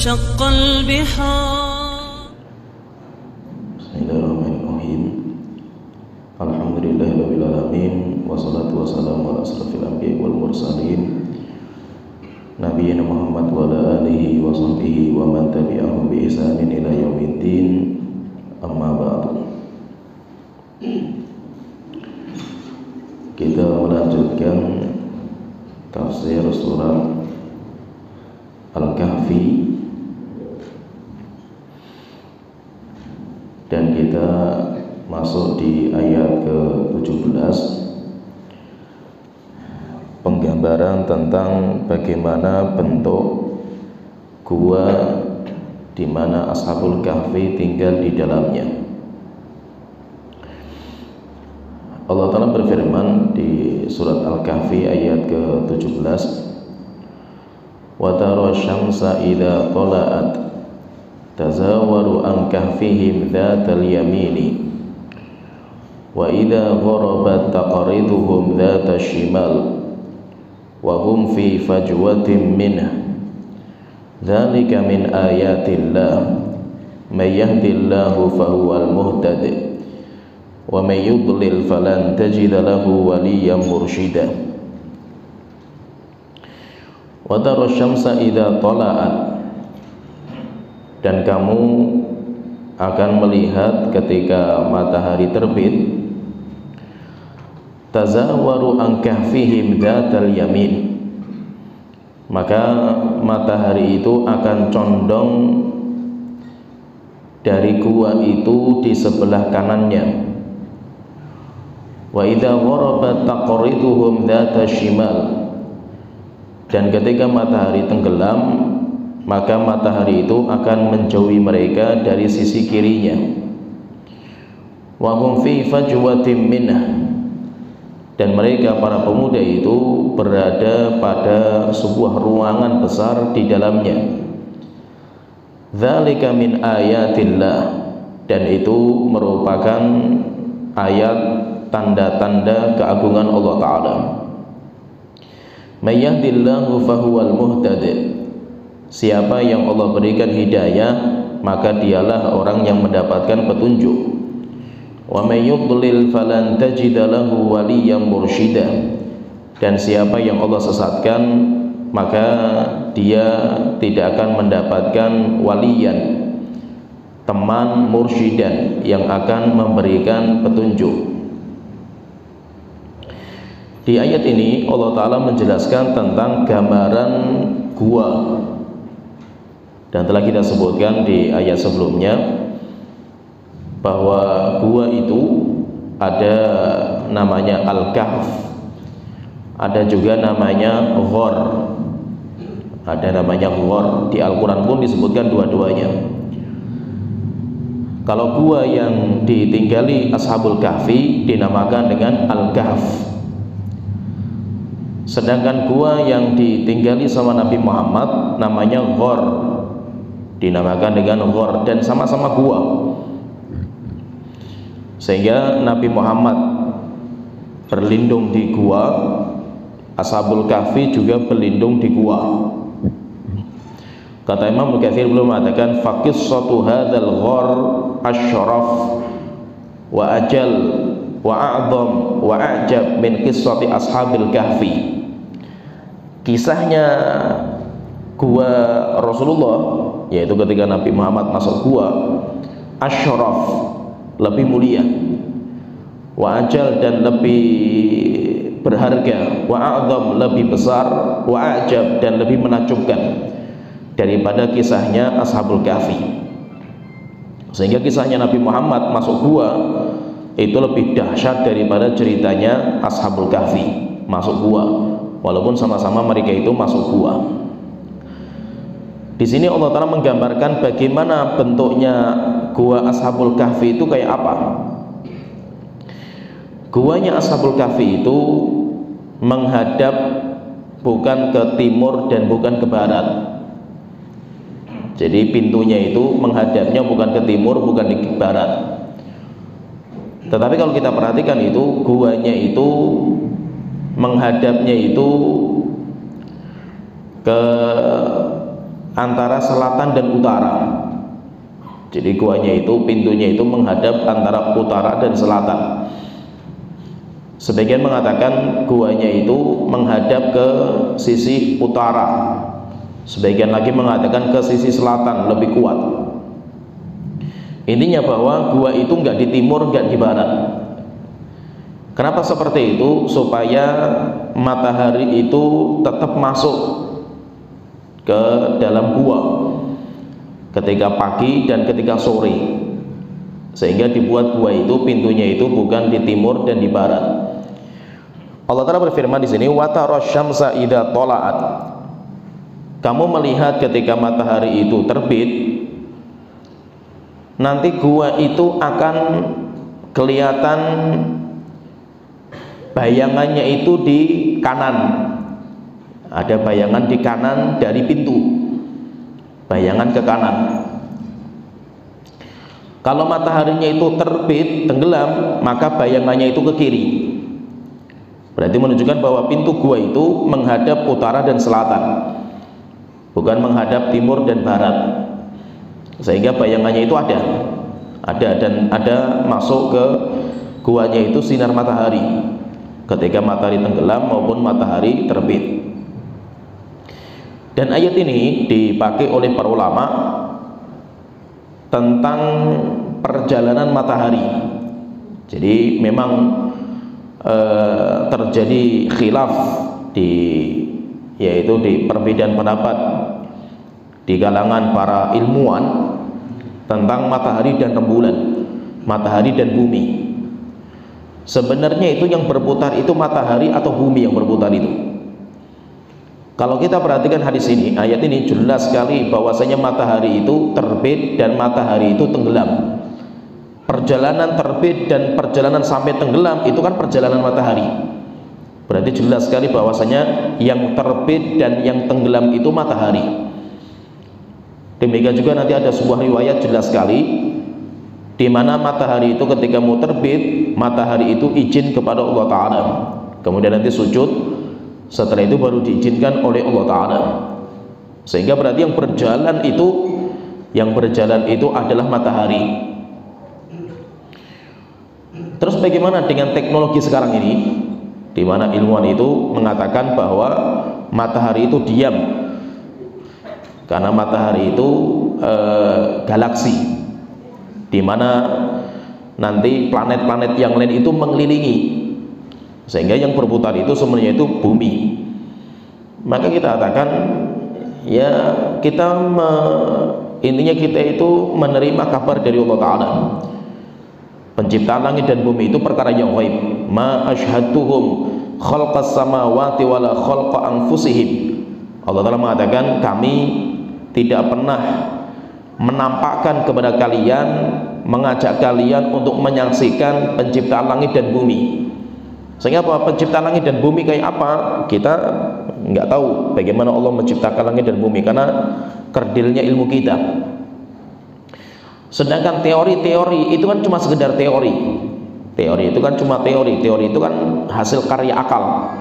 وانشق البحار. بسم الله الرحمن الرحيم. الحمد لله رب العالمين والصلاة والسلام على أشرف الأنبياء والمرسلين نبينا محمد وعلى آله وصحبه ومن تبعهم بإحسان إلى يوم الدين. أما بعد. Kita melanjutkan tafsir surat Al-Kahfi dan kita masuk di ayat ke-17, penggambaran tentang bagaimana bentuk gua di mana Ashabul Kahfi tinggal di dalamnya. Allah Ta'ala berfirman di surat Al-Kahfi ayat ke-17, wa tara syamsa idza tala'at tazawaru an kahfihim dzatal yamini wa idza gharabat taqriduhum dzata shimal wa hum fi fajwatin minhu dzalika min ayatillah may yahdillahu fahuwal muhtadi wa may yudlil falan tajida lahu waliyyan mursyida. Wa tara syamsa idza tala'at, dan kamu akan melihat ketika matahari terbit, tazawaru an kahfihim dzatal yamin, maka matahari itu akan condong dari gua itu di sebelah kanannya. Wa idza gharabat taqriduhum dzata shimal, dan ketika matahari tenggelam maka matahari itu akan menjauhi mereka dari sisi kirinya. Wa hum fi fajwatin minhu, dan mereka para pemuda itu berada pada sebuah ruangan besar di dalamnya. Dzalika min ayatillah, dan itu merupakan ayat tanda-tanda keagungan Allah Ta'ala. May yahdillahu fahuwal muhtadi, siapa yang Allah berikan hidayah maka dialah orang yang mendapatkan petunjuk. Wa may yudlil falan tajida lahu waliyyan mursyida, dan siapa yang Allah sesatkan maka dia tidak akan mendapatkan waliyan, teman mursyidan yang akan memberikan petunjuk. Di ayat ini Allah Ta'ala menjelaskan tentang gambaran gua, dan telah kita sebutkan di ayat sebelumnya bahwa gua itu ada namanya Al-Kahf, ada juga namanya Ghor, ada namanya Ghor. Di Al-Quran pun disebutkan dua-duanya. Kalau gua yang ditinggali Ashabul Kahfi dinamakan dengan Al-Kahf, sedangkan gua yang ditinggali sama Nabi Muhammad namanya Ghor, dinamakan dengan Ghor, dan sama-sama gua. Sehingga Nabi Muhammad berlindung di gua, Ashabul Kahfi juga berlindung di gua. Kata Imam Mukatsir belum mengatakan faqissatu hadzal ghor asyraf wa ajal wa a'zam wa a'jab min qissati ashabil kahfi. Kisahnya gua Rasulullah, yaitu ketika Nabi Muhammad masuk gua, asyraf, lebih mulia, wa ajal, dan lebih berharga, wa a'zam, lebih besar, wa a'jab, dan lebih menakjubkan daripada kisahnya Ashabul Kahfi. Sehingga kisahnya Nabi Muhammad masuk gua itu lebih dahsyat daripada ceritanya Ashabul Kahfi masuk gua, walaupun sama-sama mereka itu masuk gua. Di sini Allah Ta'ala menggambarkan bagaimana bentuknya gua Ashabul Kahfi itu kayak apa. Guanya Ashabul Kahfi itu menghadap bukan ke timur dan bukan ke barat. Jadi pintunya itu menghadapnya bukan ke timur, bukan di barat. Tetapi kalau kita perhatikan itu, guanya itu menghadapnya itu ke antara selatan dan utara. Jadi guanya itu, pintunya itu menghadap antara utara dan selatan. Sebagian mengatakan guanya itu menghadap ke sisi utara, sebagian lagi mengatakan ke sisi selatan, lebih kuat. Intinya bahwa gua itu enggak di timur, enggak di barat. Kenapa seperti itu? Supaya matahari itu tetap masuk ke dalam gua ketika pagi dan ketika sore, sehingga dibuat gua itu, pintunya itu bukan di timur dan di barat. Allah Ta'ala berfirman di sini, wa tarasyamsa idza tala'at. Kamu melihat ketika matahari itu terbit, nanti gua itu akan kelihatan bayangannya itu di kanan. Ada bayangan di kanan dari pintu, bayangan ke kanan. Kalau mataharinya itu terbit, tenggelam, maka bayangannya itu ke kiri. Berarti menunjukkan bahwa pintu gua itu menghadap utara dan selatan, bukan menghadap timur dan barat. Sehingga bayangannya itu ada dan ada masuk ke guanya itu sinar matahari ketika matahari tenggelam maupun matahari terbit. Dan ayat ini dipakai oleh para ulama tentang perjalanan matahari. Jadi memang terjadi khilaf yaitu di perbedaan pendapat di kalangan para ilmuwan tentang matahari dan rembulan, matahari dan bumi. Sebenarnya itu yang berputar itu matahari atau bumi yang berputar itu? Kalau kita perhatikan hadis ini, ayat ini jelas sekali bahwasanya matahari itu terbit dan matahari itu tenggelam. Perjalanan terbit dan perjalanan sampai tenggelam itu kan perjalanan matahari. Berarti jelas sekali bahwasanya yang terbit dan yang tenggelam itu matahari. Demikian juga nanti ada sebuah riwayat jelas sekali di mana matahari itu ketika mau terbit, matahari itu izin kepada Allah Ta'ala, kemudian nanti sujud, setelah itu baru diizinkan oleh Allah Ta'ala. Sehingga berarti yang berjalan itu adalah matahari. Terus bagaimana dengan teknologi sekarang ini, di mana ilmuwan itu mengatakan bahwa matahari itu diam, karena matahari itu galaksi, di mana nanti planet-planet yang lain itu mengelilingi, sehingga yang berputar itu sebenarnya itu bumi. Maka kita katakan ya intinya kita itu menerima kabar dari Allah Ta'ala. Penciptaan langit dan bumi itu perkara yang ghaib. Ma asyhadtuhum khalqas samawati wala khalqa anfusihim. Allah Ta'ala mengatakan, kami tidak pernah menampakkan kepada kalian, mengajak kalian untuk menyaksikan penciptaan langit dan bumi. Sehingga apa? Penciptaan langit dan bumi kayak apa? Kita nggak tahu bagaimana Allah menciptakan langit dan bumi, karena kerdilnya ilmu kita. Sedangkan teori-teori itu kan cuma sekedar teori. Teori itu kan cuma teori. Teori itu kan hasil karya akal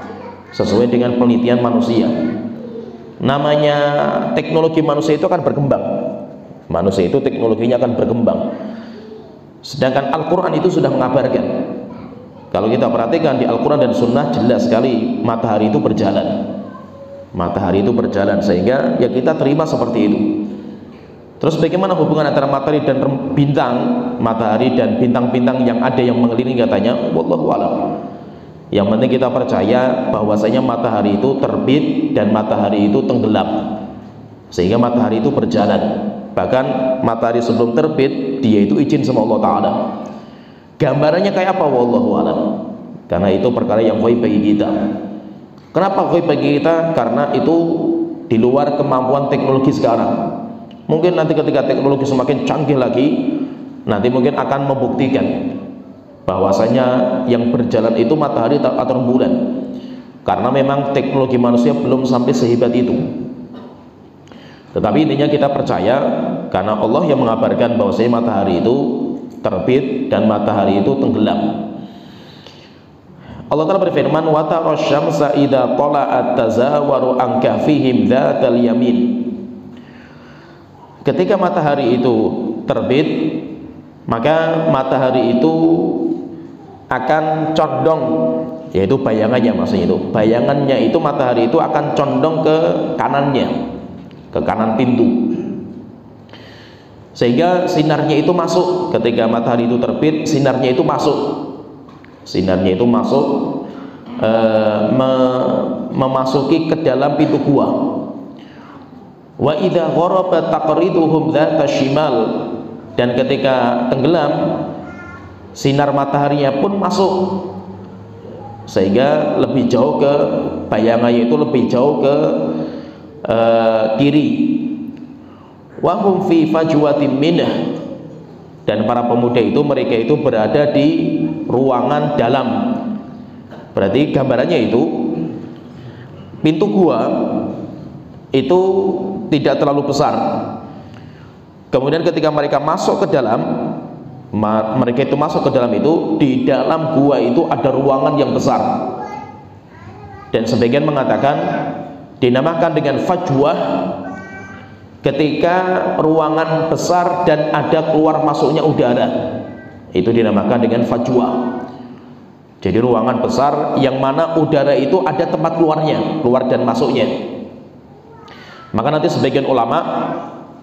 sesuai dengan penelitian manusia. Namanya teknologi manusia itu akan berkembang. Manusia itu teknologinya akan berkembang. Sedangkan Al-Quran itu sudah mengabarkan. Kalau kita perhatikan di Al-Quran dan Sunnah jelas sekali matahari itu berjalan. Matahari itu berjalan, sehingga ya kita terima seperti itu. Terus bagaimana hubungan antara matahari dan bintang, matahari dan bintang-bintang yang ada yang mengelilingi, katanya wallahu a'lam. Yang penting kita percaya bahwasanya matahari itu terbit dan matahari itu tenggelam, sehingga matahari itu berjalan. Bahkan matahari sebelum terbit dia itu izin sama Allah Ta'ala. Gambarannya kayak apa wallahu a'lam, karena itu perkara yang ghaib bagi kita. Kenapa ghaib bagi kita? Karena itu di luar kemampuan teknologi sekarang. Mungkin nanti ketika teknologi semakin canggih lagi, nanti mungkin akan membuktikan bahwasanya yang berjalan itu matahari atau rembulan, karena memang teknologi manusia belum sampai sehebat itu. Tetapi intinya kita percaya, karena Allah yang mengabarkan bahwasanya matahari itu terbit dan matahari itu tenggelam. Allah Ta'ala berfirman, wa tarasyamsa idza tala'at tazawaru an kahfihim dzatal yamin. ketika matahari itu terbit, maka matahari itu akan condong, yaitu bayangannya, maksudnya itu bayangannya itu matahari itu akan condong ke kanannya, ke kanan pintu, sehingga sinarnya itu masuk. Ketika matahari itu terbit, sinarnya itu masuk, memasuki ke dalam pintu gua. Wa idza gharabat taqriduhum dzata shimal, dan ketika tenggelam sinar mataharinya pun masuk, sehingga lebih jauh ke bayangannya itu lebih jauh ke kiri. Wa hum fi fajwatin minah, dan para pemuda itu mereka itu berada di ruangan dalam. Berarti gambarannya itu pintu gua itu tidak terlalu besar. Kemudian ketika mereka masuk ke dalam, mereka itu masuk ke dalam itu, di dalam gua itu ada ruangan yang besar. Dan sebagian mengatakan dinamakan dengan fajwah ketika ruangan besar dan ada keluar masuknya udara, itu dinamakan dengan fajwah. Jadi ruangan besar yang mana udara itu ada tempat keluarnya, keluar dan masuknya. Maka nanti sebagian ulama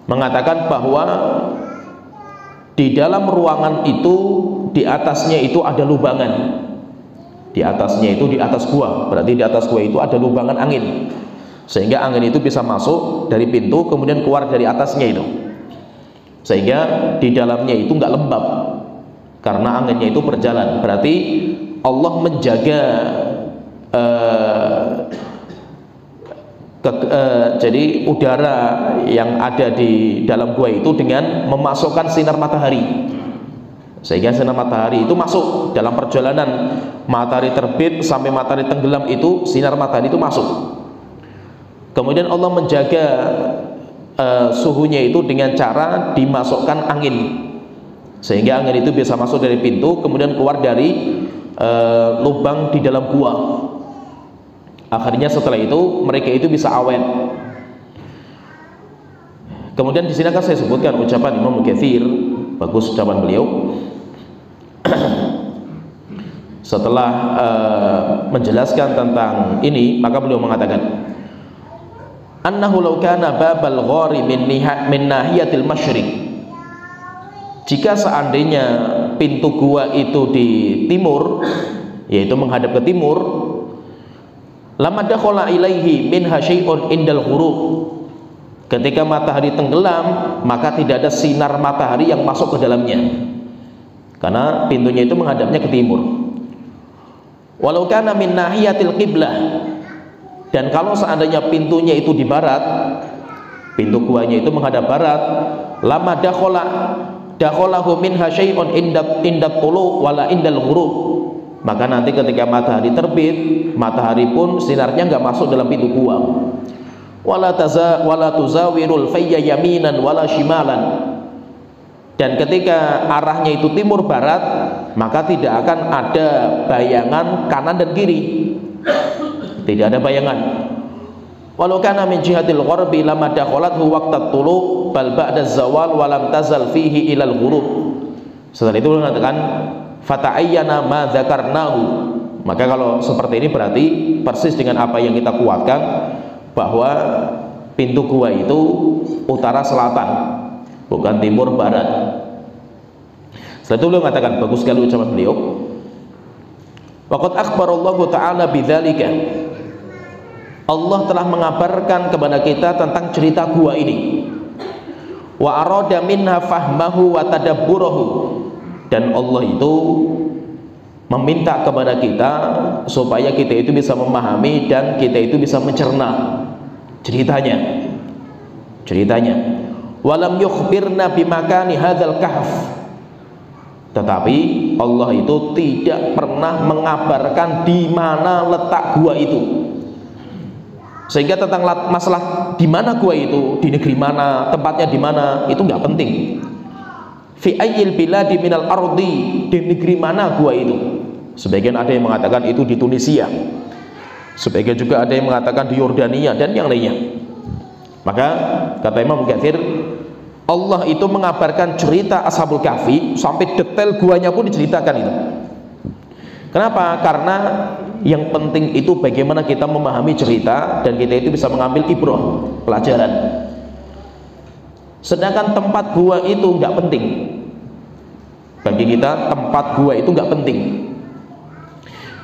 mengatakan bahwa di dalam ruangan itu, di atasnya itu ada lubangan. Di atasnya itu, di atas gua, berarti di atas gua itu ada lubangan angin, sehingga angin itu bisa masuk dari pintu kemudian keluar dari atasnya itu, sehingga di dalamnya itu nggak lembab karena anginnya itu berjalan. Berarti Allah menjaga jadi udara yang ada di dalam gua itu dengan memasukkan sinar matahari, sehingga sinar matahari itu masuk dalam perjalanan matahari terbit sampai matahari tenggelam itu, sinar matahari itu masuk. Kemudian Allah menjaga suhunya itu dengan cara dimasukkan angin, sehingga angin itu bisa masuk dari pintu kemudian keluar dari lubang di dalam gua. Akhirnya setelah itu mereka itu bisa awet. Kemudian di sini akan saya sebutkan ucapan Imam Mukatsir, bagus ucapan beliau. Setelah menjelaskan tentang ini, maka beliau mengatakan, annahu law kana babal ghari min nahiyatil masyriq, jika seandainya pintu gua itu di timur, yaitu menghadap ke timur, lama dakhala ilaihi minha syai'un indal ghurub, ketika matahari tenggelam maka tidak ada sinar matahari yang masuk ke dalamnya karena pintunya itu menghadapnya ke timur. Walau kana min nahiyatil qiblah, dan kalau seandainya pintunya itu di barat, pintu guanya itu menghadap barat, lama dakhalahu minha syai'un indat tulu wala indal ghurub, maka nanti ketika matahari terbit, matahari pun sinarnya nggak masuk dalam pintu gua. Wala tuzawirul fayya yaminan wala shimalan, dan ketika arahnya itu timur barat, maka tidak akan ada bayangan kanan dan kiri, tidak ada bayangan. Walau kana min jihatil gharbi lama dakhalathu waqtat tulu bal ba'da zawal wa lam tazal fihi ilal ghurub. Setelah itu mengatakan fata'ayyana ma dzakarnahu, maka kalau seperti ini berarti persis dengan apa yang kita kuatkan, bahwa pintu gua itu utara selatan, bukan timur barat. Setelah itu beliau mengatakan, bagus sekali ucapan beliau, waqad akhbarallahu ta'ala bidzalika, Allah telah mengabarkan kepada kita tentang cerita gua ini. Wa arada minha fahmahu wa tadabburahu, dan Allah itu meminta kepada kita supaya kita itu bisa memahami dan kita itu bisa mencerna ceritanya. Walam yukhbirna bimakani hadzal kahf, tetapi Allah itu tidak pernah mengabarkan di mana letak gua itu, sehingga tentang masalah di mana gua itu, di negeri mana, tempatnya di mana, itu nggak penting. Fi ayyil biladi minal ardi, di negeri mana gua itu. Sebagian ada yang mengatakan itu di Tunisia, sebagian juga ada yang mengatakan di Yordania dan yang lainnya. Maka kata Imam Mukatsir, Allah itu mengabarkan cerita Ashabul Kahfi sampai detail guanya pun diceritakan itu. Kenapa? Karena yang penting itu bagaimana kita memahami cerita dan kita itu bisa mengambil ibrah, pelajaran. Sedangkan tempat gua itu nggak penting. Bagi kita tempat gua itu nggak penting.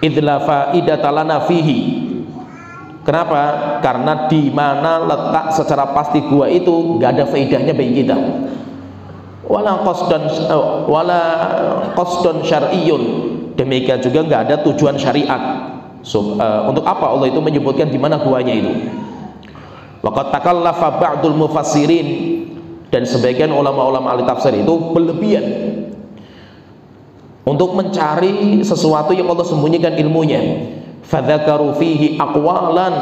Idla faidata lana fihi. Kenapa? Karena di mana letak secara pasti gua itu nggak ada faedahnya bagi kita. Wala qasdan syar'iyyun. Demikian juga nggak ada tujuan syariat. Untuk apa Allah itu menyebutkan di mana guanya itu? Waqad takallafa ba'dul mufassirin, dan sebagian ulama-ulama ahli tafsir itu berlebihan untuk mencari sesuatu yang Allah sembunyikan ilmunya. Fadzakaru fihi aqwalan,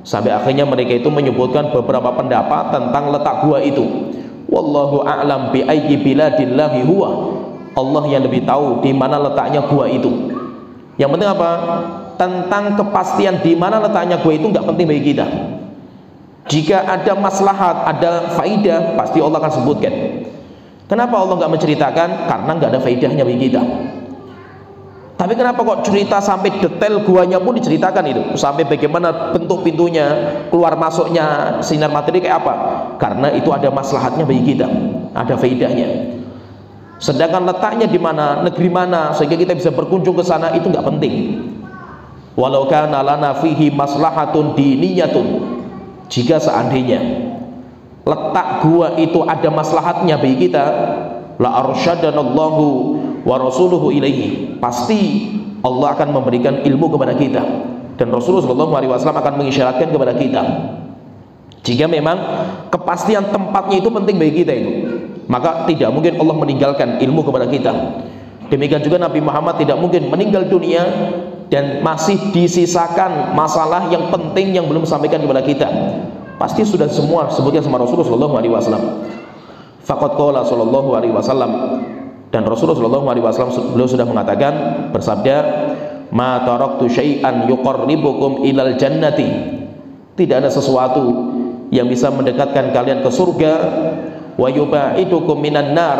sampai akhirnya mereka itu menyebutkan beberapa pendapat tentang letak gua itu. Wallahu a'lam bi ayyi biladillahi huwa. Allah yang lebih tahu di mana letaknya gua itu. Yang penting apa? Tentang kepastian di mana letaknya gua itu nggak penting bagi kita. Jika ada maslahat, ada faidah, pasti Allah akan sebutkan. Kenapa Allah nggak menceritakan? Karena nggak ada faidahnya bagi kita. Tapi kenapa kok cerita sampai detail guanya pun diceritakan itu, sampai bagaimana bentuk pintunya, keluar masuknya, sinar matahari kayak apa? Karena itu ada maslahatnya bagi kita, ada faidahnya. Sedangkan letaknya di mana, negeri mana, sehingga kita bisa berkunjung ke sana, itu nggak penting. Walau kana lana fihi maslahatun diniyatun, jika seandainya letak gua itu ada maslahatnya bagi kita, la arsyadanallahu wa rasuluhu ilaihi, pasti Allah akan memberikan ilmu kepada kita dan Rasulullah SAW akan mengisyaratkan kepada kita. Jika memang kepastian tempatnya itu penting bagi kita itu, maka tidak mungkin Allah meninggalkan ilmu kepada kita. Demikian juga Nabi Muhammad tidak mungkin meninggal dunia dan masih disisakan masalah yang penting yang belum disampaikan kepada kita. Pasti sudah semua sebutkan sama Rasulullah SAW. Faqad qala sallallahu alaihi wasallam, dan Rasulullah SAW beliau sudah mengatakan, bersabda, ma taraktu syai'an yuqarribukum ilal jannati, tidak ada sesuatu yang bisa mendekatkan kalian ke surga, wa yubaidukum minan nar,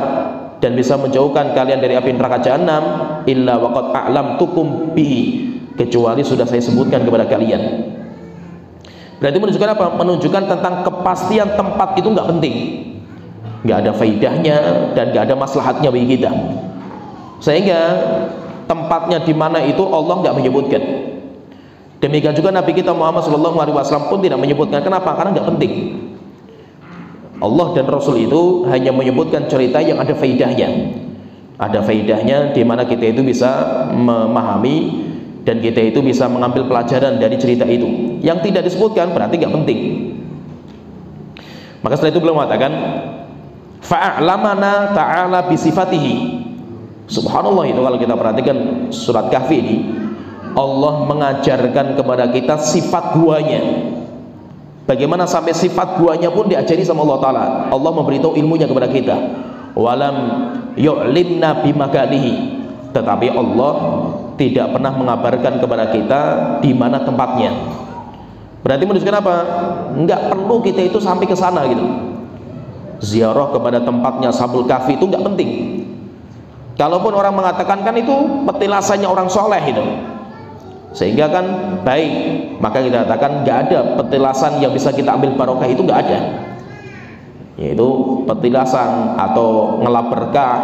dan bisa menjauhkan kalian dari api neraka jahanam, illa waqad a'lamtukum bihi, kecuali sudah saya sebutkan kepada kalian. Berarti menunjukkan apa? Menunjukkan tentang kepastian tempat itu nggak penting, nggak ada faidahnya dan nggak ada maslahatnya bagi kita, sehingga tempatnya di mana itu Allah nggak menyebutkan. Demikian juga Nabi kita Muhammad SAW pun tidak menyebutkan. Kenapa? Karena nggak penting. Allah dan Rasul itu hanya menyebutkan cerita yang ada faidahnya, ada faidahnya di mana kita itu bisa memahami dan kita itu bisa mengambil pelajaran dari cerita itu. Yang tidak disebutkan berarti nggak penting. Maka setelah itu beliau mengatakan, fa'alamana ta'ala bisifatihi. Subhanallah, itu kalau kita perhatikan surat Kahfi ini, Allah mengajarkan kepada kita sifat guanya. Bagaimana sampai sifat guanya pun diajari sama Allah Ta'ala. Allah memberitahu ilmunya kepada kita. Walam yu'linna bimakanihi, tetapi Allah tidak pernah mengabarkan kepada kita di mana tempatnya. Berarti menunjukkan apa? Enggak perlu kita itu sampai ke sana gitu. Ziarah kepada tempatnya Ashabul Kahfi itu nggak penting. Kalaupun orang mengatakan kan itu petilasannya orang soleh itu, sehingga kan baik, maka kita katakan nggak ada petilasan yang bisa kita ambil barokah, itu nggak ada. Yaitu petilasan atau ngelap berkah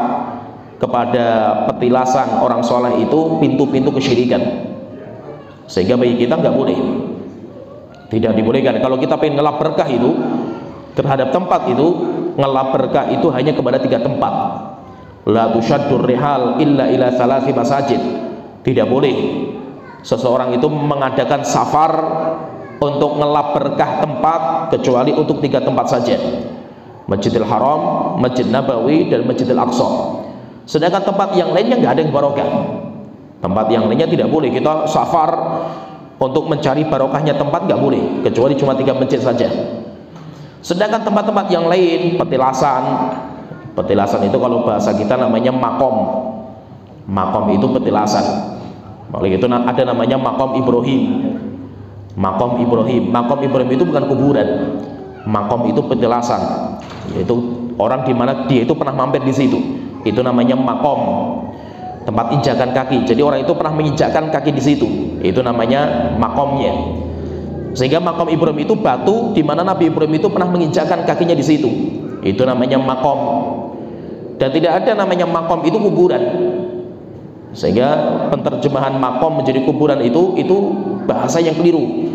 kepada petilasan orang soleh itu pintu-pintu kesyirikan, sehingga bagi kita nggak boleh, tidak dibolehkan. Kalau kita pengen ngelap berkah itu terhadap tempat itu, ngelap berkah itu hanya kepada 3 tempat. La tusyaddur rihal illa ila thalathi masajid. Tidak boleh seseorang itu mengadakan safar untuk ngelap berkah tempat kecuali untuk 3 tempat saja: Masjidil Haram, Masjid Nabawi, dan Masjidil Aqsa. Sedangkan tempat yang lainnya nggak ada yang barokah. Tempat yang lainnya tidak boleh kita safar untuk mencari barokahnya tempat, nggak boleh, kecuali cuma 3 masjid saja. Sedangkan tempat-tempat yang lain, petilasan itu kalau bahasa kita namanya makom. Makom itu petilasan. Oleh itu ada namanya makom Ibrahim. Makom Ibrahim. Makom Ibrahim itu bukan kuburan. Makom itu petilasan. yaitu orang di mana dia itu pernah mampir di situ. Itu namanya makom, tempat injakan kaki. Jadi orang itu pernah menginjakkan kaki di situ. Itu namanya makomnya. Sehingga makom Ibrahim itu batu di mana Nabi Ibrahim itu pernah menginjakkan kakinya di situ. Itu namanya makom. Dan tidak ada namanya makom itu kuburan. Sehingga penterjemahan makom menjadi kuburan itu bahasa yang keliru.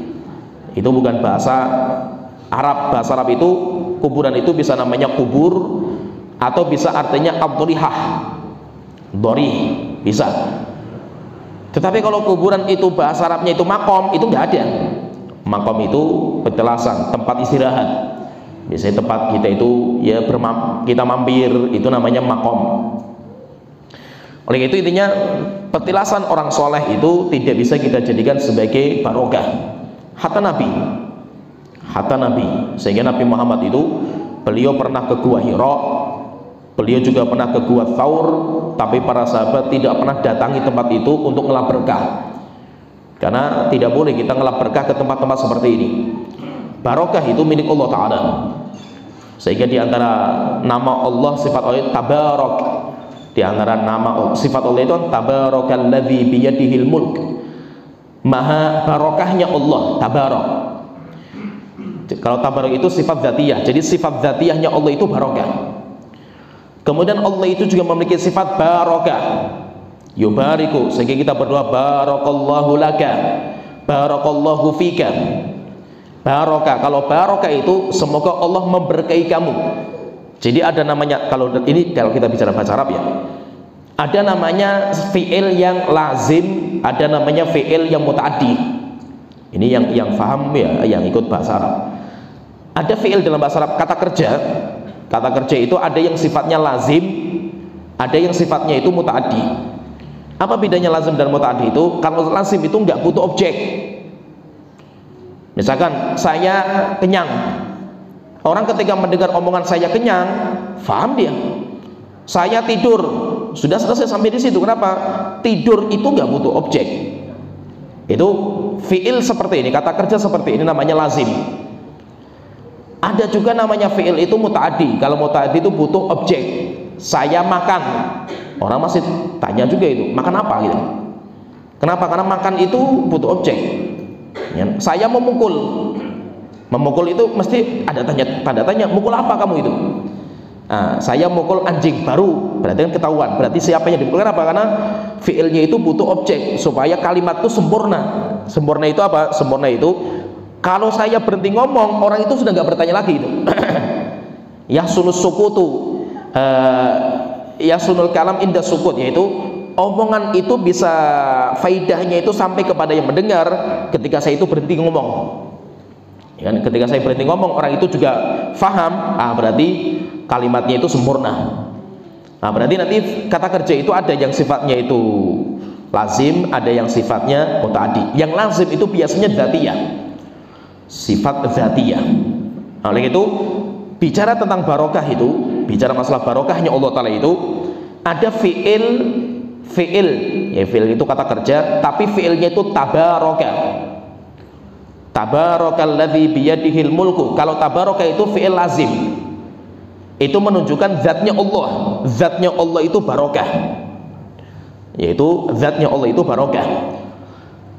Itu bukan bahasa Arab. Bahasa Arab itu kuburan itu bisa namanya kubur atau bisa artinya ad-dorihah, dori bisa. Tetapi kalau kuburan itu bahasa Arabnya itu makom, itu nggak ada. Makom itu petelasan, tempat istirahat. Biasanya tempat kita itu ya kita mampir, itu namanya makom. Oleh itu intinya petilasan orang soleh itu tidak bisa kita jadikan sebagai barokah. Hatta Nabi, sehingga Nabi Muhammad itu beliau pernah ke Gua Hira, beliau juga pernah ke Gua Thaur, tapi para sahabat tidak pernah datangi tempat itu untuk ngelap berkah, karena tidak boleh kita ngelap berkah ke tempat-tempat seperti ini. Barokah itu milik Allah Ta'ala, sehingga di antara nama Allah, sifat Allah Tabarak. Di antara nama sifat Allah itu Tabarakalladzi biyadihil mulk, maha barokahnya Allah, tabarak. Kalau tabarak itu sifat dzatiyah, jadi sifat dzatiyahnya Allah itu barokah. Kemudian Allah itu juga memiliki sifat barokah, yubariku, sehingga kita berdoa barakallahu laka, barakallahu fika. Barokah, kalau barokah itu semoga Allah memberkahi kamu. Jadi ada namanya, kalau kita bicara bahasa Arab ya, ada namanya fi'il yang lazim, ada namanya fi'il yang muta'addi. Ini yang faham ya, yang ikut bahasa Arab. Ada fi'il dalam bahasa Arab, kata kerja itu ada yang sifatnya lazim, ada yang sifatnya itu muta'addi. Apa bedanya lazim dan muta'addi itu? Kalau lazim itu nggak butuh objek. Misalkan saya kenyang, orang ketika mendengar omongan saya kenyang, faham dia. Saya tidur, sudah selesai sampai di situ. Kenapa? Tidur itu nggak butuh objek. Itu fi'il seperti ini, kata kerja seperti ini namanya lazim. Ada juga namanya fi'il itu muta'addi. Kalau muta'addi itu butuh objek. Saya makan, orang masih tanya juga itu, makan apa gitu. Kenapa? Karena makan itu butuh objek ya. Saya memukul itu mesti ada tanda tanya, mukul apa kamu itu? Nah, saya mukul anjing, baru berarti kan ketahuan, berarti siapa yang dipukul. Apa? Karena fiilnya itu butuh objek supaya kalimat itu sempurna. Sempurna itu apa? Sempurna itu kalau saya berhenti ngomong, orang itu sudah nggak bertanya lagi itu. Yahsunus sukutu, yahsunul kalam indah sukut, yaitu omongan itu bisa faidahnya itu sampai kepada yang mendengar ketika saya itu berhenti ngomong. Ya, ketika saya berhenti ngomong, orang itu juga faham, berarti kalimatnya itu sempurna. Berarti nanti kata kerja itu ada yang sifatnya itu lazim, ada yang sifatnya muta'addi. Yang lazim itu biasanya dzatiyah, sifat dzatiyah. Oleh itu bicara tentang barokah itu, bicara masalah barokahnya Allah Ta'ala itu ada fi'il, ya fi'il itu kata kerja, tapi fi'ilnya itu tabaraka. Tabarakalladzi biyadihil mulku. Kalau tabaraka itu fi'il lazim, itu menunjukkan zatnya Allah. Zatnya Allah itu barokah, yaitu zatnya Allah itu barokah.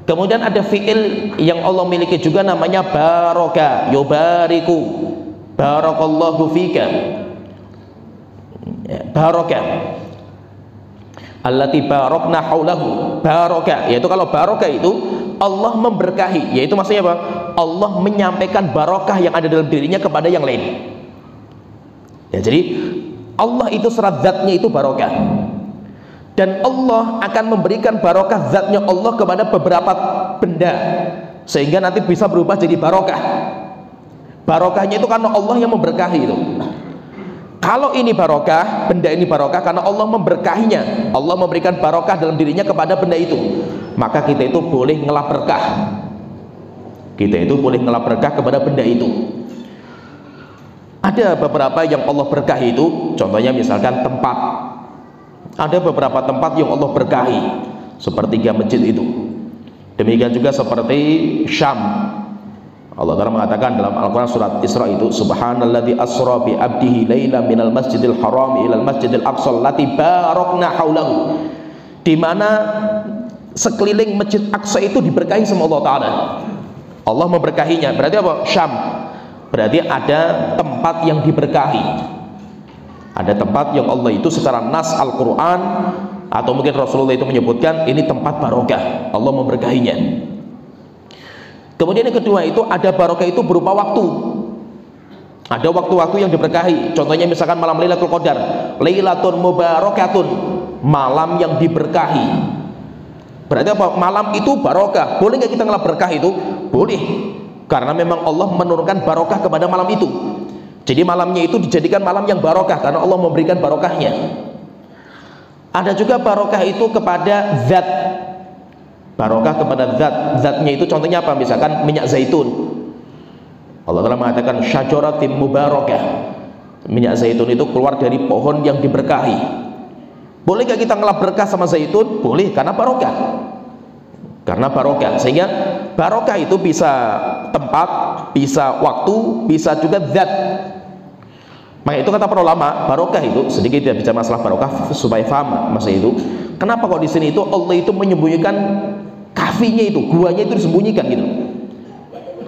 Kemudian ada fi'il yang Allah miliki juga namanya barokah, yubariku, barakallahu fika, barokah, allati barokna haulahu, barokah, yaitu kalau barokah itu Allah memberkahi, yaitu maksudnya apa? Allah menyampaikan barokah yang ada dalam dirinya kepada yang lain. Ya, jadi Allah itu serat zatnya itu barokah, dan Allah akan memberikan barokah zatnya Allah kepada beberapa benda sehingga nanti bisa berubah jadi barokah. Barokahnya itu karena Allah yang memberkahi itu. Kalau ini barokah, benda ini barokah karena Allah memberkahinya, Allah memberikan barokah dalam dirinya kepada benda itu, maka kita itu boleh ngelap berkah. Kita itu boleh ngelap berkah kepada benda itu. Ada beberapa yang Allah berkahi itu, contohnya misalkan tempat. Ada beberapa tempat yang Allah berkahi, sepertiga masjid itu. Demikian juga seperti Syam, Allah Ta'ala mengatakan dalam Al-Quran surat Isra itu, subhanalladzi asra bi abdihi laila minal masjidil haram ilal masjidil aqsa allati barakna haulahu, di mana sekeliling Masjid Aqsa itu diberkahi sama Allah Ta'ala. Allah memberkahinya, berarti apa? Syam, berarti ada tempat yang diberkahi, ada tempat yang Allah itu secara nas Al-Quran atau mungkin Rasulullah itu menyebutkan ini tempat barokah, Allah memberkahinya. Kemudian yang kedua itu ada barokah itu berupa waktu. Ada waktu-waktu yang diberkahi. Contohnya misalkan malam Lailatul Qadar, Lailatun Mubarakatun, malam yang diberkahi. Berarti apa? Malam itu barokah. Boleh nggak kita ngelap berkah itu? Boleh. Karena memang Allah menurunkan barokah kepada malam itu. Jadi malamnya itu dijadikan malam yang barokah karena Allah memberikan barokahnya. Ada juga barokah itu kepada zat. Barokah kepada zat, zatnya itu contohnya apa? Misalkan minyak zaitun. Allah Ta'ala mengatakan syajaratin mubarakah, minyak zaitun itu keluar dari pohon yang diberkahi. Bolehkah kita ngelap berkah sama zaitun? Boleh, karena barokah. Karena barokah, sehingga barokah itu bisa tempat, bisa waktu, bisa juga zat. Maka itu kata para ulama, barokah itu sedikit tidak bicara masalah barokah supaya paham masa itu. Kenapa kok di sini itu Allah itu menyembunyikan kafinya itu, guanya itu disembunyikan gitu?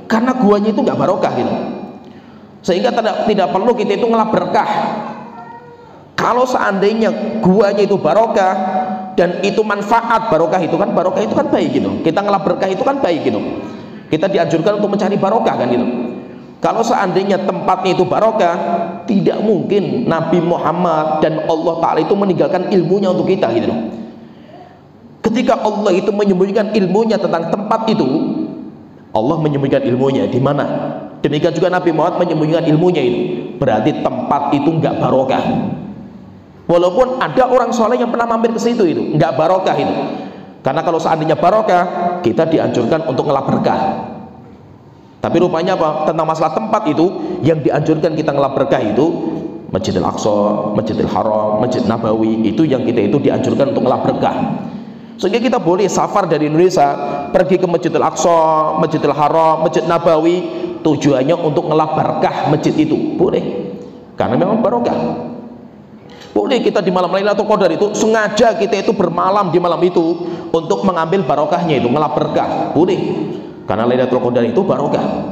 Karena guanya itu nggak barokah gitu, sehingga tidak perlu kita itu ngelap berkah. Kalau seandainya guanya itu barokah dan itu manfaat barokah itu kan baik gitu. Kita ngelap berkah itu kan baik gitu. Kita dianjurkan untuk mencari barokah kan gitu. Kalau seandainya tempatnya itu barokah, tidak mungkin Nabi Muhammad dan Allah Ta'ala itu meninggalkan ilmunya untuk kita gitu. Ketika Allah itu menyembunyikan ilmunya tentang tempat itu, Allah menyembunyikan ilmunya di mana? Demikian juga Nabi Muhammad menyembunyikan ilmunya itu. Berarti tempat itu enggak barokah. Walaupun ada orang soleh yang pernah mampir ke situ itu, enggak barokah itu. Karena kalau seandainya barokah, kita dianjurkan untuk ngelap berkah. Tapi rupanya apa? Tentang masalah tempat itu yang dianjurkan kita ngelap berkah itu Masjidil Aqsa, Masjidil Haram, Masjid Nabawi, itu yang kita itu dianjurkan untuk ngelap berkah. Sehingga kita boleh safar dari Indonesia pergi ke Masjidil Aqsa, Masjidil Haram, Masjid Nabawi, tujuannya untuk ngelap berkah masjid itu. Boleh. Karena memang barokah. Boleh kita di malam Lailatul Qadar itu sengaja kita itu bermalam di malam itu untuk mengambil barokahnya itu, ngelap berkah. Boleh. Karena Lailatul Qadar itu barokah.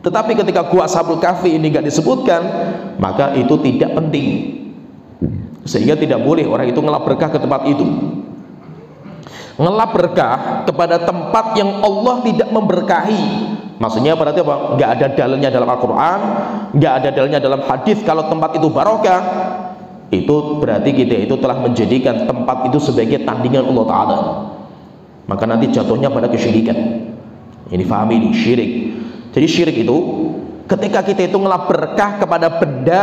Tetapi ketika gua Ashabul Kahfi ini enggak disebutkan, maka itu tidak penting. Sehingga tidak boleh orang itu ngelap berkah ke tempat itu. Ngelap berkah kepada tempat yang Allah tidak memberkahi, maksudnya berarti apa? Nggak ada dalilnya dalam Al-Quran, nggak ada dalilnya dalam hadis kalau tempat itu barokah, itu berarti kita itu telah menjadikan tempat itu sebagai tandingan Allah Ta'ala, maka nanti jatuhnya pada kesyirikan. Ini fahami ini, syirik. Jadi syirik itu ketika kita itu ngelap berkah kepada benda,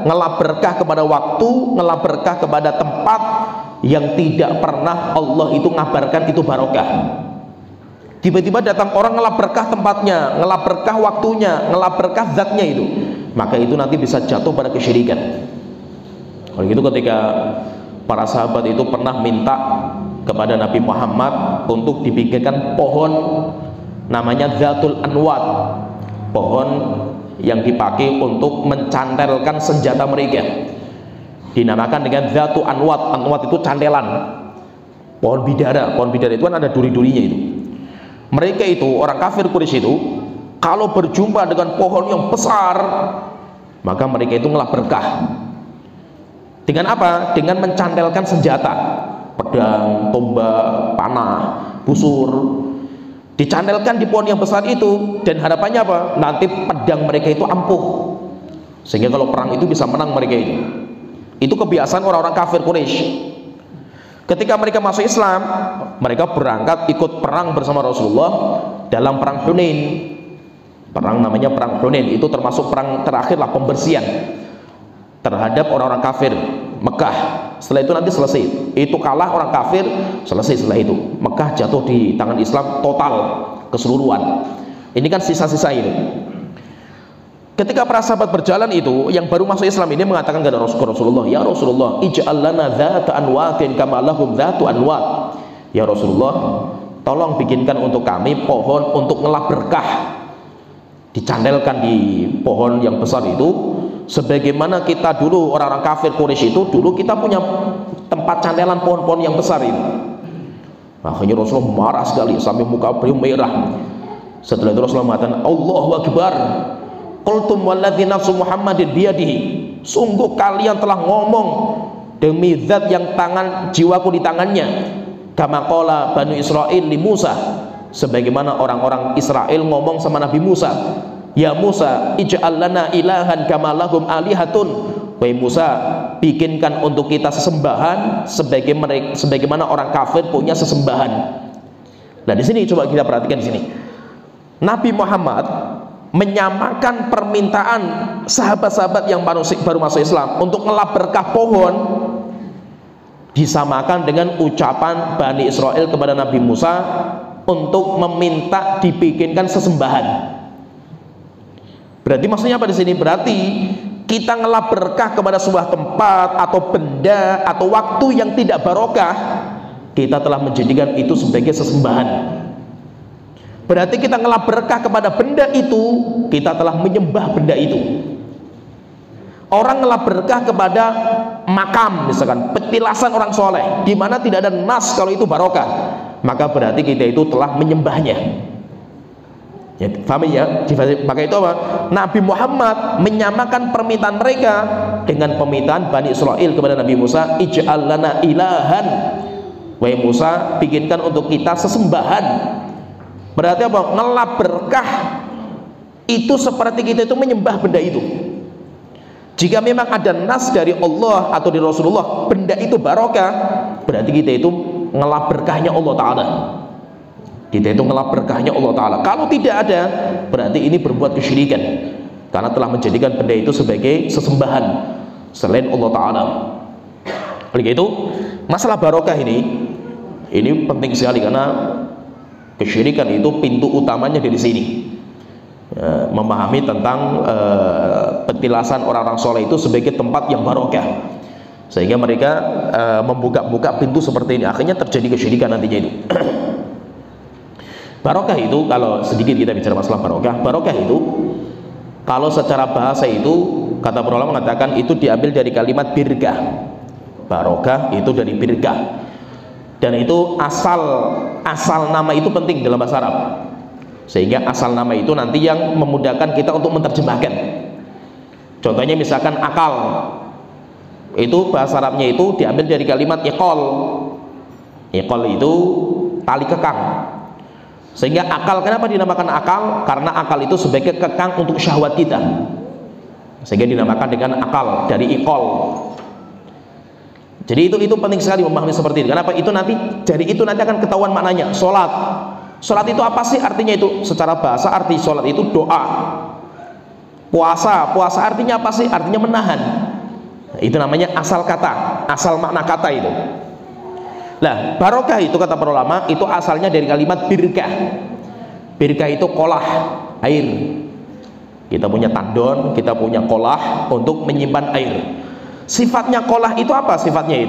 ngelap berkah kepada waktu, ngelap berkah kepada tempat yang tidak pernah Allah itu ngabarkan itu barokah. Tiba-tiba datang orang ngelap berkah tempatnya, ngelap berkah waktunya, ngelap berkah zatnya itu, maka itu nanti bisa jatuh pada kesyirikan. Oleh itu ketika para sahabat itu pernah minta kepada Nabi Muhammad untuk dibikinkan pohon namanya Zatul Anwat, pohon yang dipakai untuk mencantelkan senjata mereka, dinamakan dengan Zatu Anwat. Anwat itu cantelan, pohon bidara. Pohon bidara itu kan ada duri-durinya itu. Mereka itu orang kafir Quraisy itu kalau berjumpa dengan pohon yang besar, maka mereka itu ngelap berkah. Dengan apa? Dengan mencantelkan senjata, pedang, tombak, panah, busur, dicantelkan di pohon yang besar itu, dan harapannya apa? Nanti pedang mereka itu ampuh, sehingga kalau perang itu bisa menang mereka itu. Itu kebiasaan orang-orang kafir Quraisy. Ketika mereka masuk Islam, mereka berangkat ikut perang bersama Rasulullah dalam perang Hunain. Perang namanya perang Hunain, itu termasuk perang terakhirlah, pembersihan terhadap orang-orang kafir Mekah. Setelah itu nanti selesai. Itu kalah orang kafir, selesai setelah itu. Mekah jatuh di tangan Islam total, keseluruhan. Ini kan sisa-sisa ini. Ketika para sahabat berjalan itu, yang baru masuk Islam ini mengatakan kepada Rasulullah, "Ya Rasulullah, ij'al lana dzata anwatin kama lahum dzatu anwat." Ya Rasulullah, tolong bikinkan untuk kami pohon untuk ngelap berkah dicandelkan di pohon yang besar itu, sebagaimana kita dulu orang-orang kafir Quraisy itu dulu kita punya tempat candelan pohon-pohon yang besar itu. Akhirnya Rasulullah marah sekali sampai muka beliau merah. Setelah itu Rasulullah mengatakan, Allahu Akbar, qultum walladzi nafsu Muhammadin biyadihi, sungguh kalian telah ngomong demi zat yang tangan jiwaku di tangannya, kama qala Banu Israil li Musa, sebagaimana orang-orang Israel ngomong sama Nabi Musa, ya Musa ij'al lana ilahan kama lahum alihatun, wahai Musa, bikinkan untuk kita sesembahan sebagaimana orang kafir punya sesembahan. Nah, di sini coba kita perhatikan di sini. Nabi Muhammad menyamakan permintaan sahabat-sahabat yang baru masuk Islam untuk ngelap berkah pohon, disamakan dengan ucapan Bani Israel kepada Nabi Musa untuk meminta dibikinkan sesembahan. Berarti maksudnya apa di sini? Berarti kita ngelap berkah kepada sebuah tempat atau benda atau waktu yang tidak barokah, kita telah menjadikan itu sebagai sesembahan. Berarti kita ngelap berkah kepada benda itu, kita telah menyembah benda itu. Orang ngelap berkah kepada makam, misalkan petilasan orang soleh, di mana tidak ada nas kalau itu barokah, maka berarti kita itu telah menyembahnya. Ya, paham ya? Maka itu apa? Nabi Muhammad menyamakan permintaan mereka dengan permintaan Bani Israel kepada Nabi Musa, ij'al lana ilahan, wahai Musa, bikinkan untuk kita sesembahan. Berarti apa? Ngelap berkah itu seperti kita itu menyembah benda itu. Jika memang ada nas dari Allah atau dari Rasulullah, benda itu barokah, berarti kita itu ngelap berkahnya Allah Ta'ala. Kita itu ngelap berkahnya Allah Ta'ala. Kalau tidak ada, berarti ini berbuat kesyirikan, karena telah menjadikan benda itu sebagai sesembahan selain Allah Ta'ala. Oleh itu, masalah barokah ini penting sekali, karena kesyirikan itu pintu utamanya dari sini. Memahami tentang petilasan orang-orang soleh itu sebagai tempat yang barokah, sehingga mereka membuka-buka pintu seperti ini, akhirnya terjadi kesyirikan nantinya itu. Barokah itu, kalau sedikit kita bicara masalah barokah itu kalau secara bahasa itu, kata para ulama mengatakan itu diambil dari kalimat birkah. Barokah itu dari birkah, dan itu asal nama itu penting dalam bahasa Arab, sehingga asal nama itu nanti yang memudahkan kita untuk menerjemahkan. Contohnya misalkan akal, itu bahasa Arabnya itu diambil dari kalimat iqal. Iqal itu tali kekang, sehingga akal, kenapa dinamakan akal? Karena akal itu sebagai kekang untuk syahwat kita, sehingga dinamakan dengan akal dari iqal. Jadi itu penting sekali memahami seperti itu. Kenapa? Itu nanti dari itu nanti akan ketahuan maknanya. Sholat itu apa sih artinya itu? Secara bahasa arti sholat itu doa. Puasa artinya apa sih? Artinya menahan. Itu namanya asal kata, asal makna kata itu. Nah, barokah itu kata para ulama itu asalnya dari kalimat birkah. Birkah itu kolah air. Kita punya tandon, kita punya kolah untuk menyimpan air. Sifatnya kolah itu apa? Sifatnya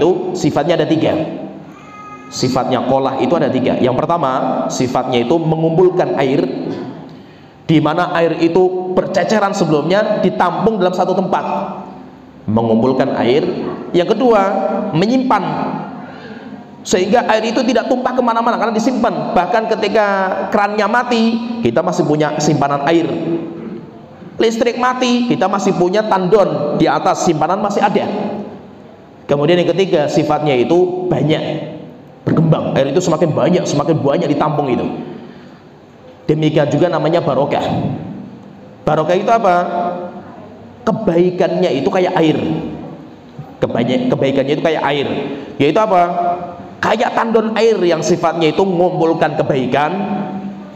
ada 3. Sifatnya kolah itu ada 3. Yang pertama, sifatnya itu mengumpulkan air, di mana air itu berceceran sebelumnya ditampung dalam satu tempat, mengumpulkan air. Yang kedua, menyimpan, sehingga air itu tidak tumpah kemana-mana karena disimpan. Bahkan ketika kerannya mati, kita masih punya simpanan air. Listrik mati, kita masih punya tandon di atas, simpanan masih ada. Kemudian yang ketiga, sifatnya itu banyak, berkembang. Air itu semakin banyak ditampung itu. Demikian juga namanya barokah. Barokah itu apa? Kebaikannya itu kayak air. Kebaikannya itu kayak air. Yaitu apa? Kayak tandon air yang sifatnya itu mengumpulkan kebaikan.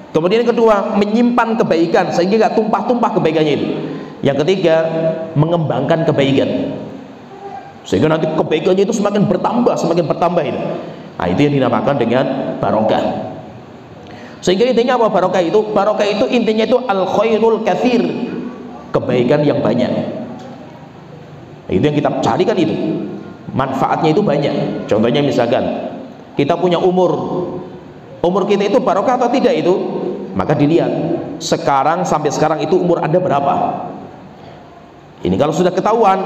Kemudian yang kedua, menyimpan kebaikan sehingga gak tumpah-tumpah kebaikannya itu. Yang ketiga, mengembangkan kebaikan sehingga nanti kebaikannya itu semakin bertambah itu. Nah, itu yang dinamakan dengan barokah. Sehingga intinya apa barokah itu? Barokah itu intinya itu al khairul katsir, kebaikan yang banyak. Nah, itu yang kita carikan itu. Manfaatnya itu banyak. Contohnya misalkan kita punya umur kita itu barokah atau tidak itu? Maka dilihat sekarang sampai sekarang itu umur Anda berapa. Ini kalau sudah ketahuan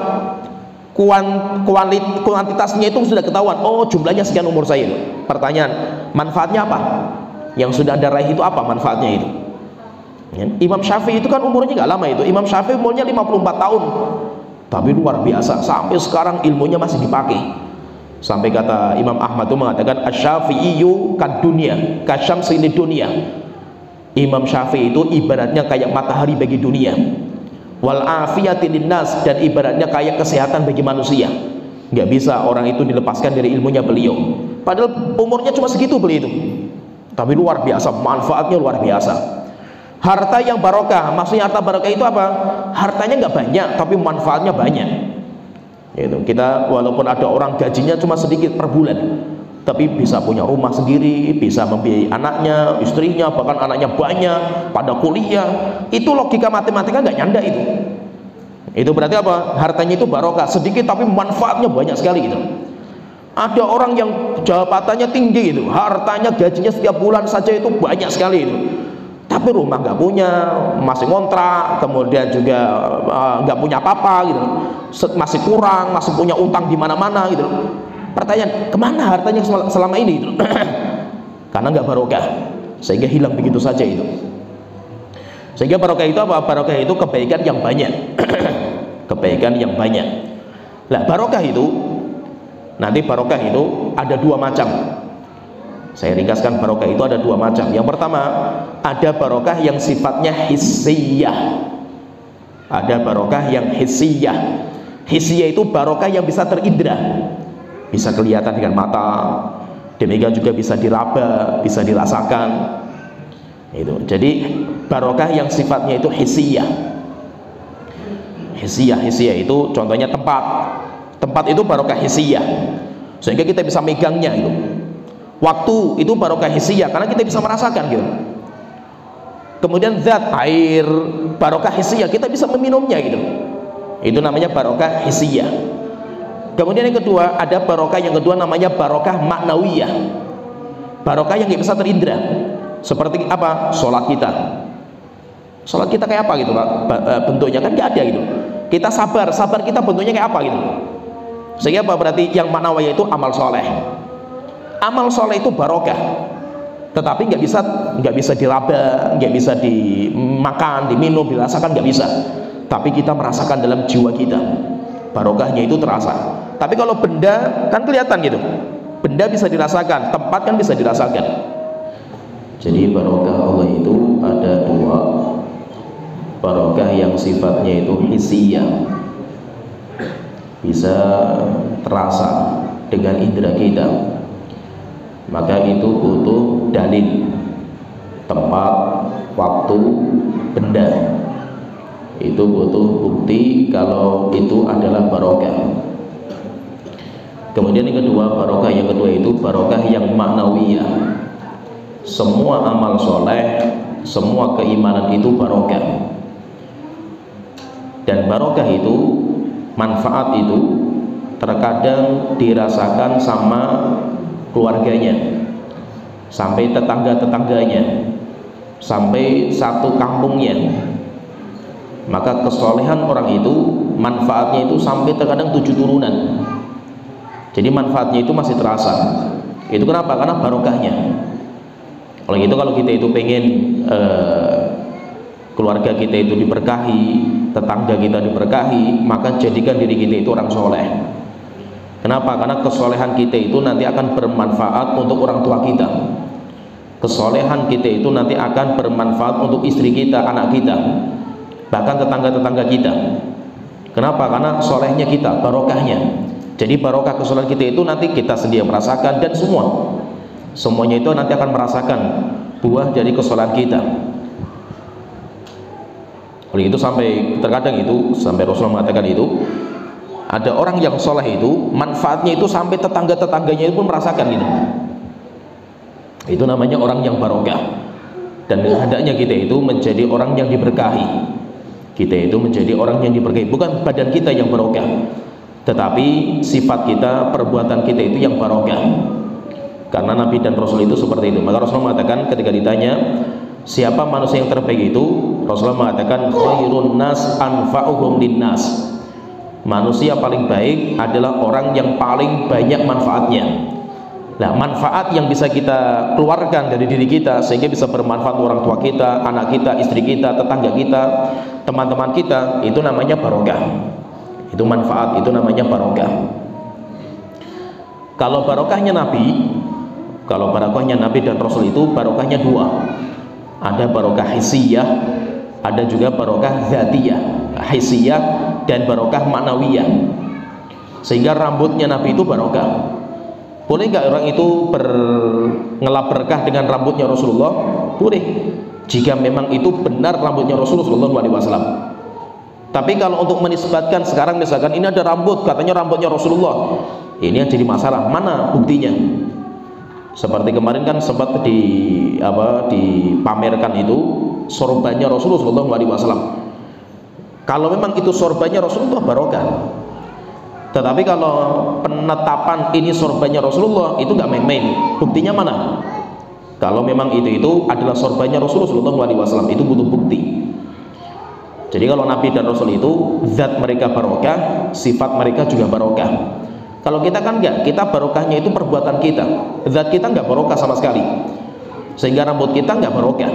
kuantitasnya itu sudah ketahuan, oh jumlahnya sekian umur saya itu. Pertanyaan, manfaatnya apa? Yang sudah Anda raih itu apa manfaatnya itu? Ya. Imam Syafi'i itu kan umurnya nggak lama itu. Imam Syafi'i umurnya 54 tahun, tapi luar biasa, sampai sekarang ilmunya masih dipakai. Sampai kata Imam Ahmad itu mengatakan asy-Syafi'iyyu kad-dunya kasyamsi lid-dunya. Imam Syafi'i itu ibaratnya kayak matahari bagi dunia, wal afiyati linnas, dan ibaratnya kayak kesehatan bagi manusia. Nggak bisa orang itu dilepaskan dari ilmunya beliau, padahal umurnya cuma segitu beliau itu, tapi luar biasa, manfaatnya luar biasa. Harta yang barokah, maksudnya harta barokah itu apa? Hartanya nggak banyak tapi manfaatnya banyak. Itu kita walaupun ada orang gajinya cuma sedikit per bulan, tapi bisa punya rumah sendiri, bisa membiayai anaknya, istrinya, bahkan anaknya banyak pada kuliah. Itu logika matematika nggak nyanda itu. Itu berarti apa? Hartanya itu barokah, sedikit tapi manfaatnya banyak sekali gitu. Ada orang yang jabatannya tinggi itu, hartanya gajinya setiap bulan saja itu banyak sekali itu, tapi rumah nggak punya, masih ngontrak, kemudian juga nggak punya apa-apa gitu, masih kurang, masih punya utang di mana-mana gitu. Pertanyaan, kemana hartanya selama ini gitu? Karena nggak barokah, sehingga hilang begitu saja itu. Sehingga barokah itu apa? Barokah itu kebaikan yang banyak. Kebaikan yang banyak. Nah, barokah itu nanti barokah itu ada dua macam. Saya ringkaskan, barokah itu ada dua macam. Yang pertama, ada barokah yang sifatnya hissiyah. Ada barokah yang hissiyah. Hissiyah itu barokah yang bisa terindra, bisa kelihatan dengan mata, demikian juga bisa diraba, bisa dirasakan. Itu. Jadi barokah yang sifatnya itu hissiyah. Hissiyah itu contohnya tempat. Tempat itu barokah hissiyah, sehingga kita bisa megangnya itu. Waktu itu barokah hissiyah karena kita bisa merasakan gitu. Kemudian zat air, barokah hissiyah, kita bisa meminumnya gitu. Itu namanya barokah hissiyah. Kemudian yang kedua, ada barokah yang kedua namanya barokah maknawiyah. Barokah yang nggak bisa terindra. Seperti apa? Sholat kita. Sholat kita kayak apa gitu Pak? Bentuknya kan nggak ada gitu. Kita sabar kita bentuknya kayak apa gitu. Sehingga apa? Berarti yang maknawiyah itu amal soleh. Amal soleh itu barokah, tetapi nggak bisa diraba, nggak bisa dimakan, diminum, dirasakan, nggak bisa. Tapi kita merasakan dalam jiwa kita, barokahnya itu terasa. Tapi kalau benda kan kelihatan gitu, benda bisa dirasakan, tempat kan bisa dirasakan. Jadi barokah Allah itu ada dua. Barokah yang sifatnya itu hissiyah, bisa terasa dengan indera kita, maka itu butuh dalil, tempat, waktu, benda. Itu butuh bukti kalau itu adalah barokah. Kemudian yang kedua, barokah yang kedua itu barokah yang maknawiyah. Semua amal soleh, semua keimanan itu barokah. Dan barokah itu, manfaat itu terkadang dirasakan sama keluarganya, sampai tetangga-tetangganya, sampai satu kampungnya. Maka kesolehan orang itu, manfaatnya itu sampai terkadang 7 turunan. Jadi manfaatnya itu masih terasa. Itu kenapa? Karena barokahnya. Kalau kita itu pengen keluarga kita itu diberkahi, tetangga kita diberkahi, maka jadikan diri kita itu orang soleh. Kenapa? Karena kesolehan kita itu nanti akan bermanfaat untuk orang tua kita. Kesolehan kita itu nanti akan bermanfaat untuk istri kita, anak kita, bahkan tetangga-tetangga kita. Kenapa? Karena solehnya kita, barokahnya. Jadi barokah kesolehan kita itu nanti kita sendiri merasakan, dan semuanya itu nanti akan merasakan buah dari kesolehan kita. Oleh itu sampai terkadang itu, sampai Rasulullah mengatakan itu, ada orang yang soleh itu manfaatnya itu sampai tetangga-tetangganya itu pun merasakan gitu. Itu namanya orang yang barokah. Dan hendaknya kita itu menjadi orang yang diberkahi. Kita itu menjadi orang yang diberkahi, bukan badan kita yang barokah, tetapi sifat kita, perbuatan kita itu yang barokah. Karena Nabi dan Rasul itu seperti itu. Maka Rasulullah mengatakan ketika ditanya, Siapa manusia yang terbaik itu? Rasulullah mengatakan khairun nas anfa'uhum linnas. Manusia paling baik adalah orang yang paling banyak manfaatnya. Nah, manfaat yang bisa kita keluarkan dari diri kita sehingga bisa bermanfaat orang tua kita, anak kita, istri kita, tetangga kita, teman-teman kita, itu namanya barokah. Itu manfaat, itu namanya barokah. Kalau barokahnya Nabi dan Rasul itu barokahnya dua. Ada barokah hissiyah, ada juga barokah dzatiyah, hissiyah dan barokah ma'nawiyah. Sehingga rambutnya Nabi itu barokah. Boleh nggak orang itu ngelap berkah dengan rambutnya Rasulullah? Boleh, jika memang itu benar rambutnya Rasulullah SAW. Tapi kalau untuk menisbatkan sekarang, misalkan ini ada rambut, katanya rambutnya Rasulullah, ini yang jadi masalah. Mana buktinya? Seperti kemarin kan sempat dipamerkan itu sorbannya Rasulullah SAW. Kalau memang itu sorbannya Rasulullah, barokah. Tetapi kalau penetapan ini sorbannya Rasulullah, itu nggak main-main. Buktinya mana? Kalau memang itu adalah sorbannya Rasulullah SAW, itu butuh bukti. Jadi kalau Nabi dan Rasul itu zat mereka barokah, sifat mereka juga barokah. Kalau kita kan enggak, kita barokahnya itu perbuatan kita. Zat kita enggak barokah sama sekali. Sehingga rambut kita enggak barokah,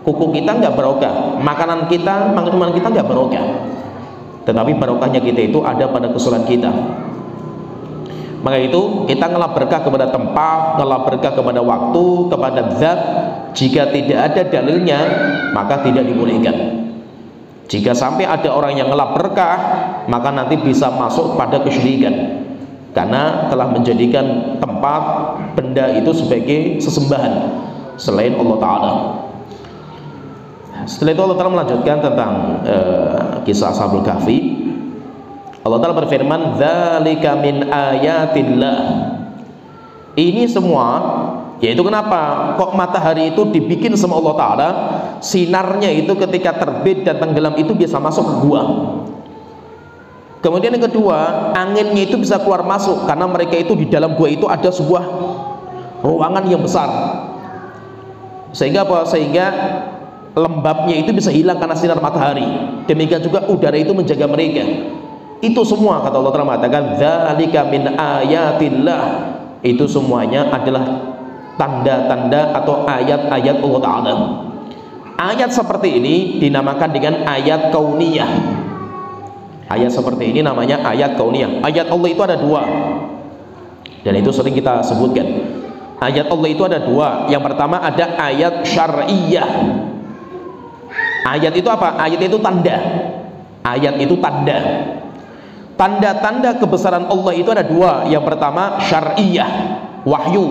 kuku kita enggak barokah, makanan kita, minuman kita enggak barokah. Tetapi barokahnya kita itu ada pada kesalahan kita. Maka itu kita ngelap berkah kepada tempat, ngelap berkah kepada waktu, kepada zat. Jika tidak ada dalilnya, maka tidak dibolehkan. Jika sampai ada orang yang ngelap berkah, maka nanti bisa masuk pada kesyirikan. Karena telah menjadikan tempat, benda itu sebagai sesembahan selain Allah Ta'ala. Setelah itu Allah Ta'ala melanjutkan tentang kisah Ashabul Kahfi. Allah Ta'ala berfirman, dzalika min ayatillah. Ini semua, yaitu kenapa kok matahari itu dibikin sama Allah Ta'ala, sinarnya itu ketika terbit dan tenggelam itu bisa masuk ke gua. Kemudian yang kedua, anginnya itu bisa keluar masuk karena mereka itu di dalam gua itu ada sebuah ruangan yang besar. Sehingga apa? Sehingga lembabnya itu bisa hilang karena sinar matahari. Demikian juga udara itu menjaga mereka. Itu semua kata Allah Ta'ala mengatakan dzalika min ayatillah. Itu semuanya adalah tanda-tanda atau ayat-ayat Allah Ta'ala. Ayat seperti ini dinamakan dengan ayat kauniyah. Ayat seperti ini namanya ayat kauniyah. Ayat Allah itu ada dua, dan itu sering kita sebutkan. Ayat Allah itu ada dua. Yang pertama ada ayat syar'iyah. Ayat itu apa? Ayat itu tanda. Ayat itu tanda. Tanda-tanda kebesaran Allah itu ada dua. Yang pertama syar'iyah, wahyu.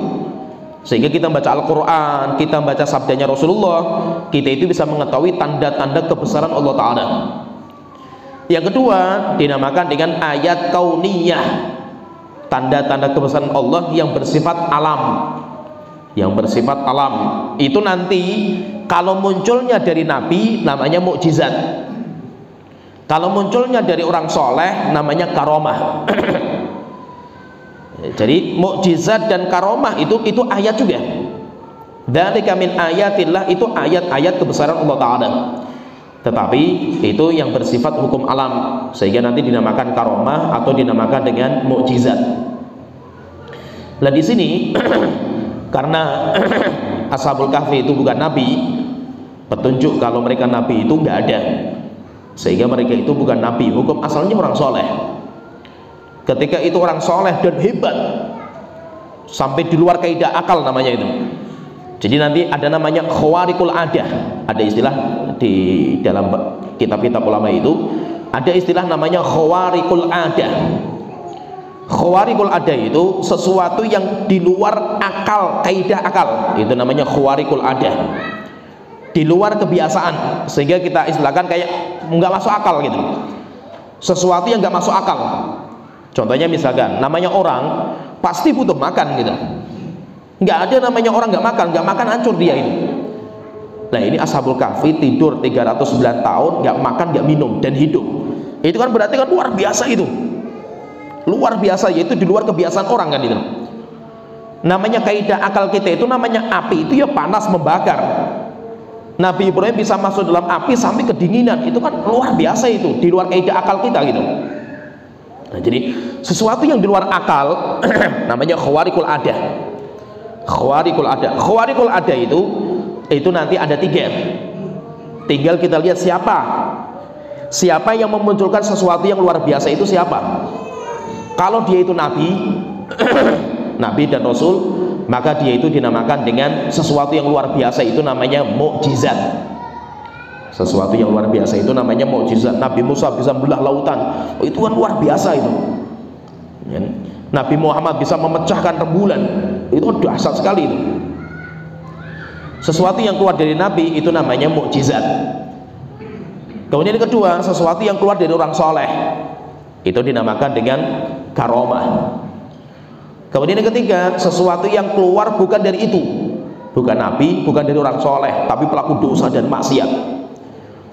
Sehingga kita baca Al-Quran, kita baca sabdanya Rasulullah, kita itu bisa mengetahui tanda-tanda kebesaran Allah Ta'ala. Yang kedua dinamakan dengan ayat kauniyah, tanda-tanda kebesaran Allah yang bersifat alam. Yang bersifat alam itu nanti kalau munculnya dari Nabi namanya mukjizat, kalau munculnya dari orang soleh namanya karomah. Jadi mukjizat dan karomah itu ayat juga. Dzalika min ayatillah, itu ayat-ayat kebesaran Allah Ta'ala. Tetapi itu yang bersifat hukum alam, sehingga nanti dinamakan karomah atau dinamakan dengan mukjizat. Nah di sini karena Ashabul Kahfi itu bukan nabi, petunjuk kalau mereka nabi itu nggak ada, sehingga mereka itu bukan nabi. Hukum asalnya orang soleh. Ketika itu orang soleh dan hebat sampai di luar kaidah akal namanya itu. Jadi nanti ada namanya khawarikul adah. Ada istilah di dalam kitab-kitab ulama itu, ada istilah namanya khawarikul adah. Khawarikul adah itu sesuatu yang di luar akal, kaidah akal. Itu namanya khawarikul adah. Di luar kebiasaan, sehingga kita istilahkan kayak nggak masuk akal gitu. Sesuatu yang nggak masuk akal. Contohnya misalkan, namanya orang pasti butuh makan gitu. Nggak ada namanya orang nggak makan hancur dia ini. Nah ini Ashabul Kahfi tidur 309 tahun nggak makan nggak minum dan hidup. Itu kan berarti kan luar biasa itu, luar biasa, yaitu di luar kebiasaan orang kan itu. Namanya kaidah akal kita itu namanya api itu ya panas membakar. Nabi Ibrahim bisa masuk dalam api sampai kedinginan, itu kan luar biasa, itu di luar kaidah akal kita gitu. Nah, jadi sesuatu yang di luar akal namanya khawariqul ada. Khawariqul ada. Khawariqul ada itu nanti ada 3. Tinggal kita lihat siapa yang memunculkan sesuatu yang luar biasa, itu siapa. Kalau dia itu nabi nabi dan rasul, maka dia itu dinamakan dengan sesuatu yang luar biasa, itu namanya mukjizat. Sesuatu yang luar biasa itu namanya mukjizat. Nabi Musa bisa belah lautan, itu kan luar biasa itu. Nabi Muhammad bisa memecahkan rembulan, itu dahsyat sekali itu. Sesuatu yang keluar dari nabi itu namanya mukjizat. Kemudian yang kedua, sesuatu yang keluar dari orang soleh, itu dinamakan dengan karomah. Kemudian yang ketiga, sesuatu yang keluar bukan dari itu, bukan nabi, bukan dari orang soleh, tapi pelaku dosa dan maksiat,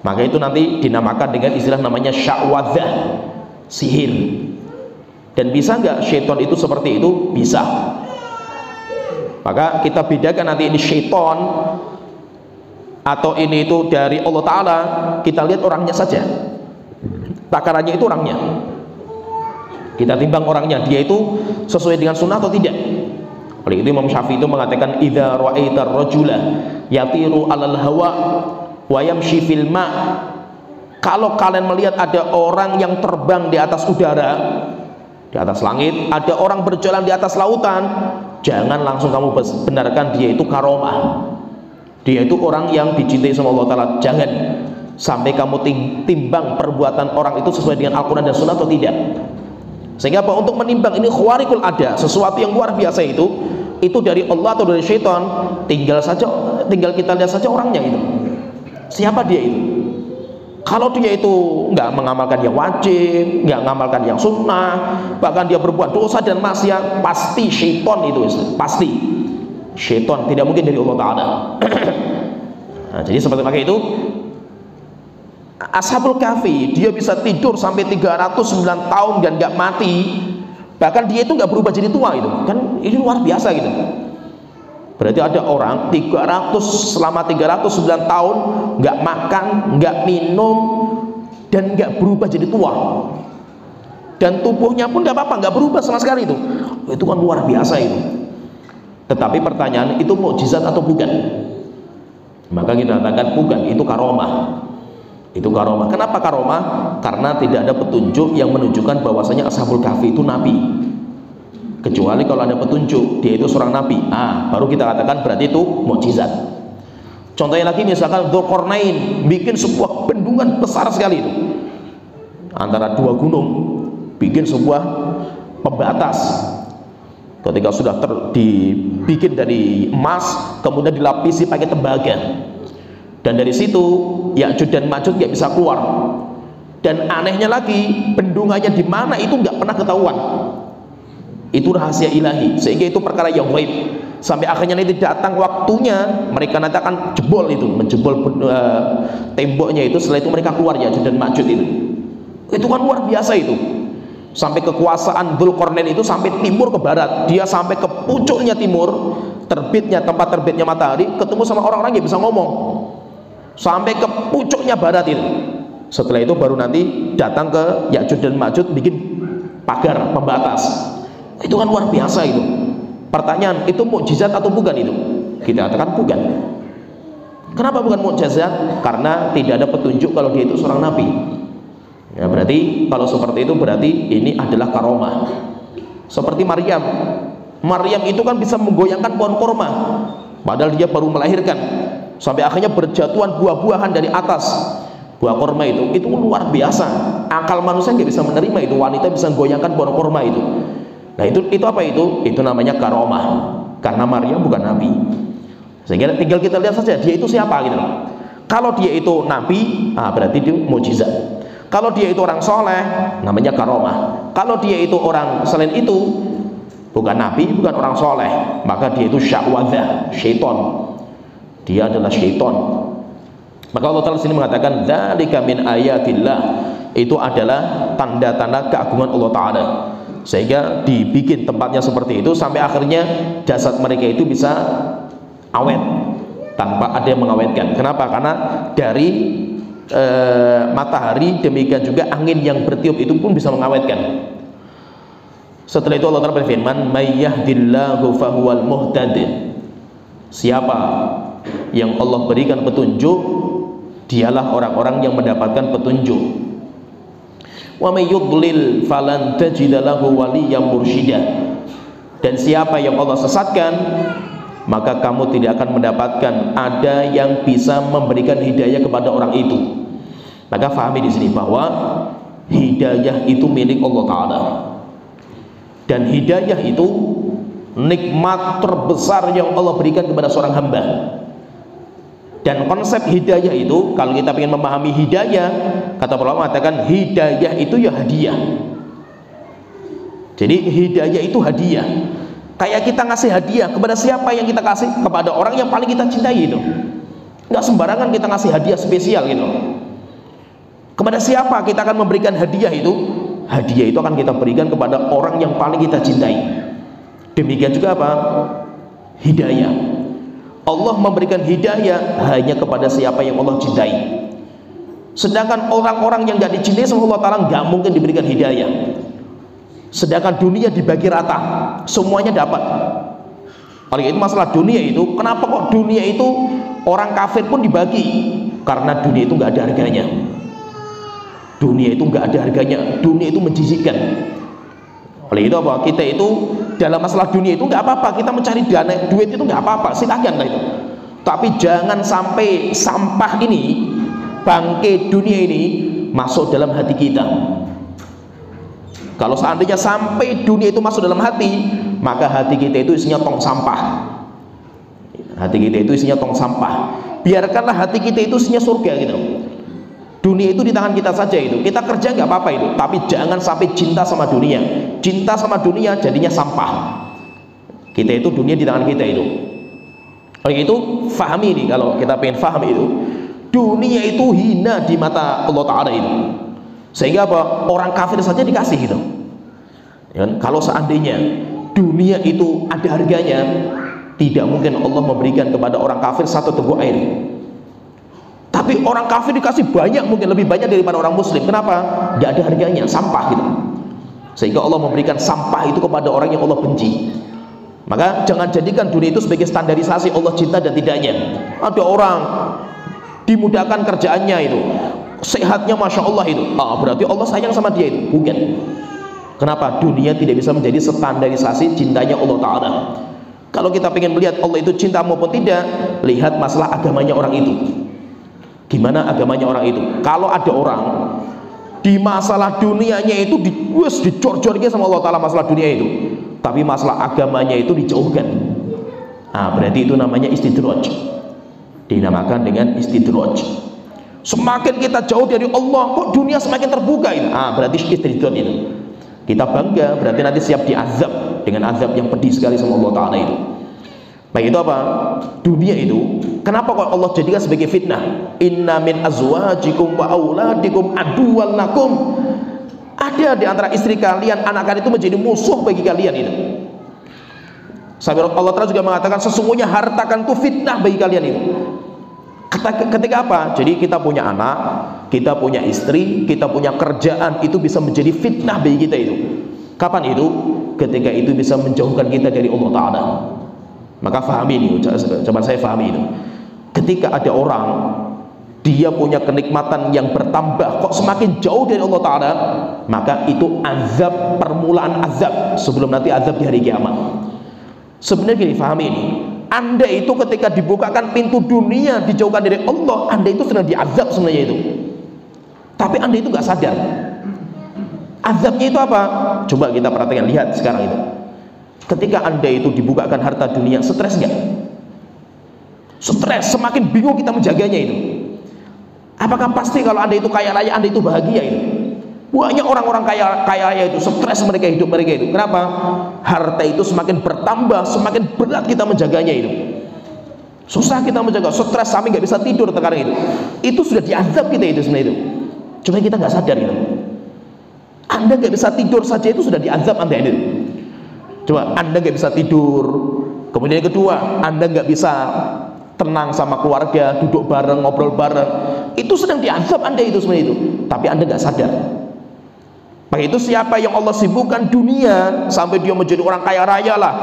maka itu nanti dinamakan dengan istilah namanya sya'wadzah, sihir. Dan bisa nggak syaitan itu seperti itu? Bisa. Maka kita bedakan nanti ini syaitan atau ini itu dari Allah Ta'ala. Kita lihat orangnya saja, takarannya itu orangnya, kita timbang orangnya, dia itu sesuai dengan sunnah atau tidak. Oleh itu Imam Syafi'i itu mengatakan, idza ra'aitar rajula yatiru 'alal hawa wa yamshi fil ma', kalau kalian melihat ada orang yang terbang di atas udara, di atas langit, ada orang berjalan di atas lautan, jangan langsung kamu benarkan dia itu karomah, dia itu orang yang dicintai sama Allah Ta'ala. Jangan sampai kamu timbang perbuatan orang itu sesuai dengan Al-Quran dan Sunnah atau tidak. Sehingga apa? Untuk menimbang ini khawariqul ada, sesuatu yang luar biasa itu dari Allah atau dari syaitan, tinggal kita lihat saja orangnya itu, siapa dia itu. Kalau dia itu nggak mengamalkan yang wajib, nggak mengamalkan yang sunnah, bahkan dia berbuat dosa dan maksiat, pasti syaitan itu, pasti syaitan, tidak mungkin dari Allah Ta'ala. Nah, jadi seperti itu Ashabul Kahfi, dia bisa tidur sampai 309 tahun dan nggak mati, bahkan dia itu nggak berubah jadi tua, itu kan ini luar biasa gitu. Berarti ada orang selama 309 tahun nggak makan, nggak minum, dan nggak berubah jadi tua, dan tubuhnya pun nggak apa-apa, nggak berubah sama sekali itu kan luar biasa itu. Tetapi pertanyaan, itu mukjizat atau bukan? Maka kita katakan bukan, itu karomah. Itu karomah. Kenapa karomah? Karena tidak ada petunjuk yang menunjukkan bahwasanya Ashabul Kahfi itu nabi, kecuali kalau ada petunjuk dia itu seorang nabi, baru kita katakan berarti itu mukjizat. Contohnya lagi, misalkan Dzulqarnain bikin sebuah bendungan besar sekali itu antara 2 gunung, bikin sebuah pembatas. Ketika sudah dibikin dari emas, kemudian dilapisi pakai tembaga, dan dari situ Ya'juj dan Ma'juj nggak bisa keluar. Dan anehnya lagi, bendungannya di mana itu nggak pernah ketahuan. Itu rahasia ilahi, sehingga itu perkara yang gaib. Sampai akhirnya nanti datang waktunya, mereka nanti akan menjebol temboknya itu. Setelah itu mereka keluar, Ya'juj dan Ma'juj itu kan luar biasa itu. Sampai kekuasaan Dzulqarnain itu sampai timur ke barat, dia sampai ke puncaknya timur, tempat terbitnya matahari, ketemu sama orang-orang yang bisa ngomong, sampai ke puncaknya barat itu. Setelah itu baru nanti datang ke Ya'juj dan Ma'juj bikin pagar pembatas. Itu kan luar biasa itu. Pertanyaan, itu mukjizat atau bukan itu? Kita katakan bukan. Kenapa bukan mukjizat? Karena tidak ada petunjuk kalau dia itu seorang nabi. Ya, berarti kalau seperti itu berarti ini adalah karomah. Seperti Maryam itu kan bisa menggoyangkan pohon korma, padahal dia baru melahirkan, sampai akhirnya berjatuhan buah-buahan dari atas buah korma itu luar biasa. Akal manusia nggak bisa menerima itu, wanita bisa menggoyangkan pohon korma itu. Nah itu apa itu? Itu namanya karomah, karena Maryam bukan nabi. Sehingga tinggal kita lihat saja dia itu siapa gitu. Kalau dia itu nabi, berarti itu mukjizat. Kalau dia itu orang soleh, namanya karomah. Kalau dia itu orang selain itu, bukan nabi, bukan orang soleh, maka dia itu sya'wadzah, syaitan. Dia adalah syaitan. Maka Allah Ta'ala sini mengatakan, dzalika min ayatillah, itu adalah tanda-tanda keagungan Allah Ta'ala. Sehingga dibikin tempatnya seperti itu, sampai akhirnya jasad mereka itu bisa awet, tanpa ada yang mengawetkan. Kenapa? Karena dari matahari, demikian juga angin yang bertiup itu pun bisa mengawetkan. Setelah itu Allah Ta'ala berfirman, may yahdillahu fahuwal muhtad. Siapa yang Allah berikan petunjuk, dialah orang-orang yang mendapatkan petunjuk. Wa may yudlil falan tajida lahu waliyyan mursyida. Dan siapa yang Allah sesatkan, maka kamu tidak akan mendapatkan ada yang bisa memberikan hidayah kepada orang itu. Maka fahami di sini bahwa hidayah itu milik Allah Ta'ala, dan hidayah itu nikmat terbesar yang Allah berikan kepada seorang hamba. Dan konsep hidayah itu, kalau kita ingin memahami hidayah, kata para ulama mengatakan hidayah itu ya hadiah. Jadi hidayah itu hadiah. Kayak kita ngasih hadiah kepada siapa yang kita kasih? Kepada orang yang paling kita cintai itu. Nggak sembarangan kita ngasih hadiah spesial gitu. Kepada siapa kita akan memberikan hadiah itu? Hadiah itu akan kita berikan kepada orang yang paling kita cintai. Demikian juga apa? Hidayah. Allah memberikan hidayah hanya kepada siapa yang Allah cintai. Sedangkan orang-orang yang gak dicintai sama Allah Ta'ala gak mungkin diberikan hidayah. Sedangkan dunia dibagi rata, semuanya dapat. Oleh itu masalah dunia itu, kenapa kok dunia itu orang kafir pun dibagi? Karena dunia itu gak ada harganya. Dunia itu nggak ada harganya, dunia itu menjijikkan. Oleh itu apa? Kita itu dalam masalah dunia itu nggak apa-apa, kita mencari dana, duit itu nggak apa-apa, silakan lah itu. Tapi jangan sampai sampah ini, bangkai dunia ini masuk dalam hati kita. Kalau seandainya sampai dunia itu masuk dalam hati, maka hati kita itu isinya tong sampah. Hati kita itu isinya tong sampah. Biarkanlah hati kita itu isinya surga gitu. Dunia itu di tangan kita saja itu. Kita kerja nggak apa-apa itu, tapi jangan sampai cinta sama dunia. Cinta sama dunia jadinya sampah. Kita itu dunia di tangan kita itu. Oleh itu fahami ini, kalau kita pengen faham itu, dunia itu hina di mata Allah Ta'ala itu. Sehingga apa? Orang kafir saja dikasih gitu. Ya, kalau seandainya dunia itu ada harganya, tidak mungkin Allah memberikan kepada orang kafir satu teguk air. Tapi orang kafir dikasih banyak, mungkin lebih banyak daripada orang muslim. Kenapa? Tidak ada harganya, sampah gitu. Sehingga Allah memberikan sampah itu kepada orang yang Allah benci. Maka jangan jadikan dunia itu sebagai standarisasi Allah cinta dan tidaknya. Ada orang dimudahkan kerjaannya itu, sehatnya masya Allah itu, berarti Allah sayang sama dia itu. Bukan. Kenapa? Dunia tidak bisa menjadi standarisasi cintanya Allah Ta'ala. Kalau kita ingin melihat Allah itu cinta maupun tidak, lihat masalah agamanya orang itu. Gimana agamanya orang itu? Kalau ada orang di masalah dunianya itu dicor-cornya sama Allah Ta'ala masalah dunia itu, tapi masalah agamanya itu dijauhkan, berarti itu namanya istidraj. Dinamakan dengan istidraj. Semakin kita jauh dari Allah, kok dunia semakin terbuka itu? Berarti istidraj itu. Kita bangga, berarti nanti siap diazab dengan azab yang pedih sekali sama Allah Ta'ala itu. Baik, itu apa? Dunia itu kenapa kok Allah jadikan sebagai fitnah? Inna min azwajikum wa auladikum aduwwan lakum. Ada di antara istri kalian, anak kalian itu menjadi musuh bagi kalian itu. Sampai Allah Ta'ala juga mengatakan sesungguhnya harta kan itu fitnah bagi kalian itu. Ketika apa? Jadi kita punya anak, kita punya istri, kita punya kerjaan, itu bisa menjadi fitnah bagi kita itu. Kapan itu? Ketika itu bisa menjauhkan kita dari Allah Ta'ala. Maka fahami ini, coba saya fahami itu. Ketika ada orang dia punya kenikmatan yang bertambah, kok semakin jauh dari Allah Ta'ala, maka itu azab, permulaan azab sebelum nanti azab di hari kiamat. Sebenarnya gini, fahami ini, Anda itu ketika dibukakan pintu dunia, dijauhkan dari Allah, Anda itu sedang diazab sebenarnya itu. Tapi Anda itu gak sadar. Azabnya itu apa? Coba kita perhatikan, lihat sekarang itu. Ketika Anda itu dibukakan harta dunia, stres nggak? Stres, semakin bingung kita menjaganya itu. Apakah pasti kalau Anda itu kaya raya, Anda itu bahagia itu? Banyak orang-orang kaya raya itu stres mereka, hidup mereka itu. Kenapa? Harta itu semakin bertambah, semakin berat kita menjaganya itu. Susah kita menjaga, stres sampai nggak bisa tidur terkadang itu. Itu sudah diazab kita itu sebenarnya itu. Cuma kita nggak sadar itu. Anda nggak bisa tidur saja itu sudah diazab Anda itu. Coba Anda nggak bisa tidur, kemudian yang kedua Anda nggak bisa tenang sama keluarga, duduk bareng, ngobrol bareng, itu sedang diazab Anda itu sebenarnya itu, tapi Anda nggak sadar. Maka itu siapa yang Allah sibukkan dunia sampai dia menjadi orang kaya raya lah,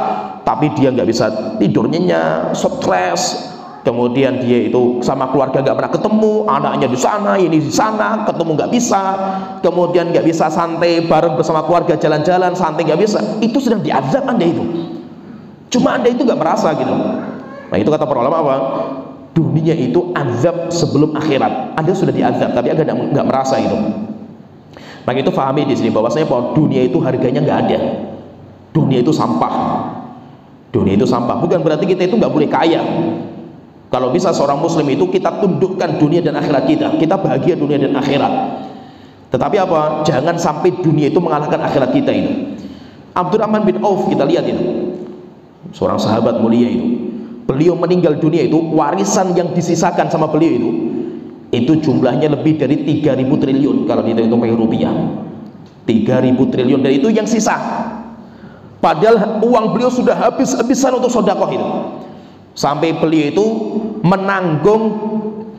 tapi dia nggak bisa tidur nyenyak, stres, kemudian dia itu sama keluarga nggak pernah ketemu, anaknya di sana, ini di sana, ketemu nggak bisa, kemudian nggak bisa santai bareng bersama keluarga, jalan-jalan santai nggak bisa, itu sedang diazab Anda itu. Cuma Anda itu nggak merasa gitu. Nah itu kata para ulama apa? Dunia itu azab sebelum akhirat. Anda sudah diazab, tapi Anda nggak merasa itu. Maka itu pahami di sini bahwasanya bahwa dunia itu harganya nggak ada. Dunia itu sampah. Dunia itu sampah. Bukan berarti kita itu nggak boleh kaya. Kalau bisa seorang muslim itu kita tundukkan dunia dan akhirat kita. Kita bahagia dunia dan akhirat. Tetapi apa? Jangan sampai dunia itu mengalahkan akhirat kita itu. Abdurrahman bin Auf kita lihat itu, seorang sahabat mulia itu. Beliau meninggal dunia itu, warisan yang disisakan sama beliau itu jumlahnya lebih dari 3.000 triliun kalau dihitung pakai rupiah. 3.000 triliun, dan itu yang sisa. Padahal uang beliau sudah habis-habisan untuk sedekah itu. Sampai beliau itu menanggung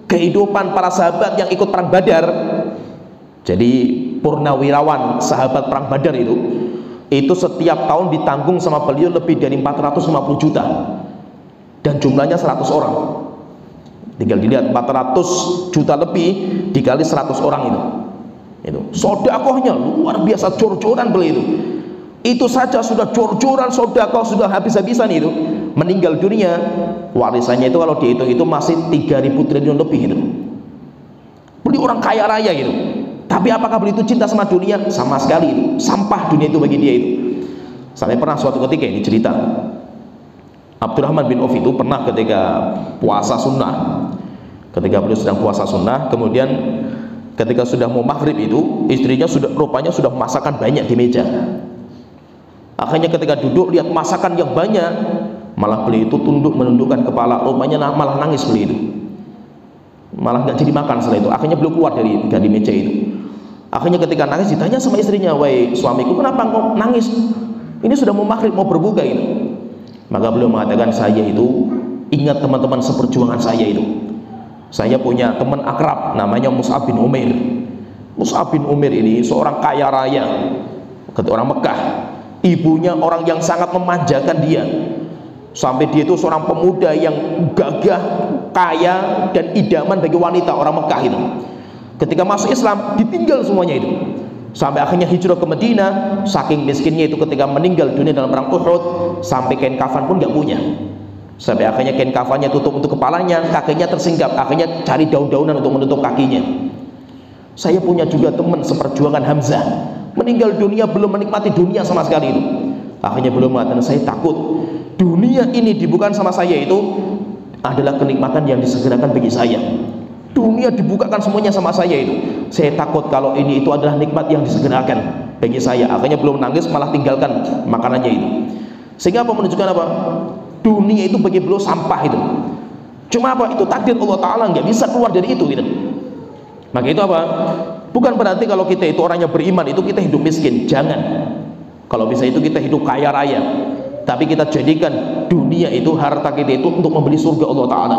kehidupan para sahabat yang ikut perang Badar. Jadi purnawirawan sahabat perang Badar itu setiap tahun ditanggung sama beliau lebih dari 450 juta. Dan jumlahnya 100 orang. Tinggal dilihat 400 juta lebih dikali 100 orang itu sedekahnya luar biasa, jor-joran beliau itu saja sudah jor-joran sedekah, sudah habis-habisan itu. Meninggal dunia, warisannya itu kalau dihitung itu masih 3.000 triliun lebih itu. Beliau orang kaya raya gitu. Tapi apakah beliau itu cinta sama dunia? Sama sekali itu. Sampah dunia itu bagi dia itu. Sampai pernah suatu ketika ini cerita, Abdurrahman bin Auf itu pernah ketika puasa sunnah, ketika beliau sedang puasa sunnah, kemudian ketika sudah mau maghrib itu, istrinya rupanya sudah masakan banyak di meja. Akhirnya ketika duduk lihat masakan yang banyak, malah beliau itu menundukkan kepala, rupanya malah nangis beliau itu, malah nggak jadi makan setelah itu. Akhirnya beliau keluar dari meja itu. Akhirnya ketika nangis ditanya sama istrinya, "Wahai suamiku, kenapa engkau nangis? Ini sudah mau maghrib, mau berbuka ini." Maka beliau mengatakan, "Saya itu ingat teman-teman seperjuangan saya itu. Saya punya teman akrab namanya Mus'ab bin Umair. Mus'ab bin Umair ini seorang kaya raya, orang Mekah. Ibunya orang yang sangat memanjakan dia. Sampai dia itu seorang pemuda yang gagah, kaya, dan idaman bagi wanita orang Mekah itu. Ketika masuk Islam ditinggal semuanya itu. Sampai akhirnya hijrah ke Madinah, saking miskinnya itu ketika meninggal dunia dalam perang Uhud, sampai kain kafan pun nggak punya. Sampai akhirnya kain kafannya tutup untuk kepalanya, kakinya tersinggap, akhirnya cari daun-daunan untuk menutup kakinya. Saya punya juga teman seperjuangan Hamzah, meninggal dunia belum menikmati dunia sama sekali itu. Akhirnya beliau mengatakan, "Saya takut dunia ini dibukakan sama saya itu adalah kenikmatan yang disegerakan bagi saya. Dunia dibukakan semuanya sama saya itu. Saya takut kalau ini itu adalah nikmat yang disegerakan bagi saya." Akhirnya belum nangis, malah tinggalkan makanannya itu. Sehingga apa, menunjukkan apa? Dunia itu bagi beliau sampah itu. Cuma apa? Itu takdir Allah Ta'ala, nggak bisa keluar dari itu gitu. Maka itu apa? Bukan berarti kalau kita itu orangnya beriman itu kita hidup miskin. Jangan. Kalau bisa itu kita hidup kaya raya. Tapi kita jadikan dunia itu, harta kita itu untuk membeli surga Allah Ta'ala.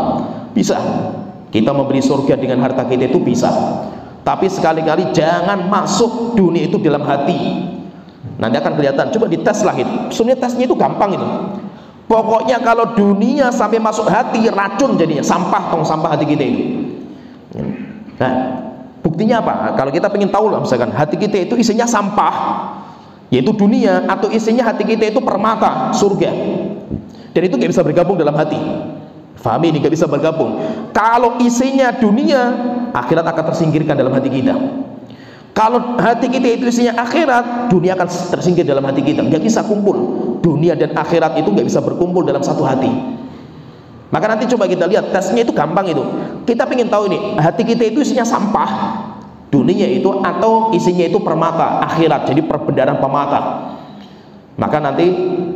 Bisa. Kita memberi surga dengan harta kita itu bisa. Tapi sekali-kali jangan masuk dunia itu dalam hati. Nanti akan kelihatan. Coba dites lah itu. Sebenarnya tesnya itu gampang itu. Pokoknya kalau dunia sampai masuk hati, racun jadinya. Sampah, tong sampah hati kita itu. Nah, buktinya apa? Kalau kita ingin tahu lah, misalkan hati kita itu isinya sampah, yaitu dunia, atau isinya hati kita itu permata, surga. Dan itu gak bisa bergabung dalam hati. Fahami ini, gak bisa bergabung. Kalau isinya dunia, akhirat akan tersingkirkan dalam hati kita. Kalau hati kita itu isinya akhirat, dunia akan tersingkir dalam hati kita. Gak bisa kumpul. Dunia dan akhirat itu gak bisa berkumpul dalam satu hati. Maka nanti coba kita lihat, tesnya itu gampang itu. Kita ingin tahu ini, hati kita itu isinya sampah, dunia itu, atau isinya itu permata, akhirat, jadi perbendaharaan pemata. Maka nanti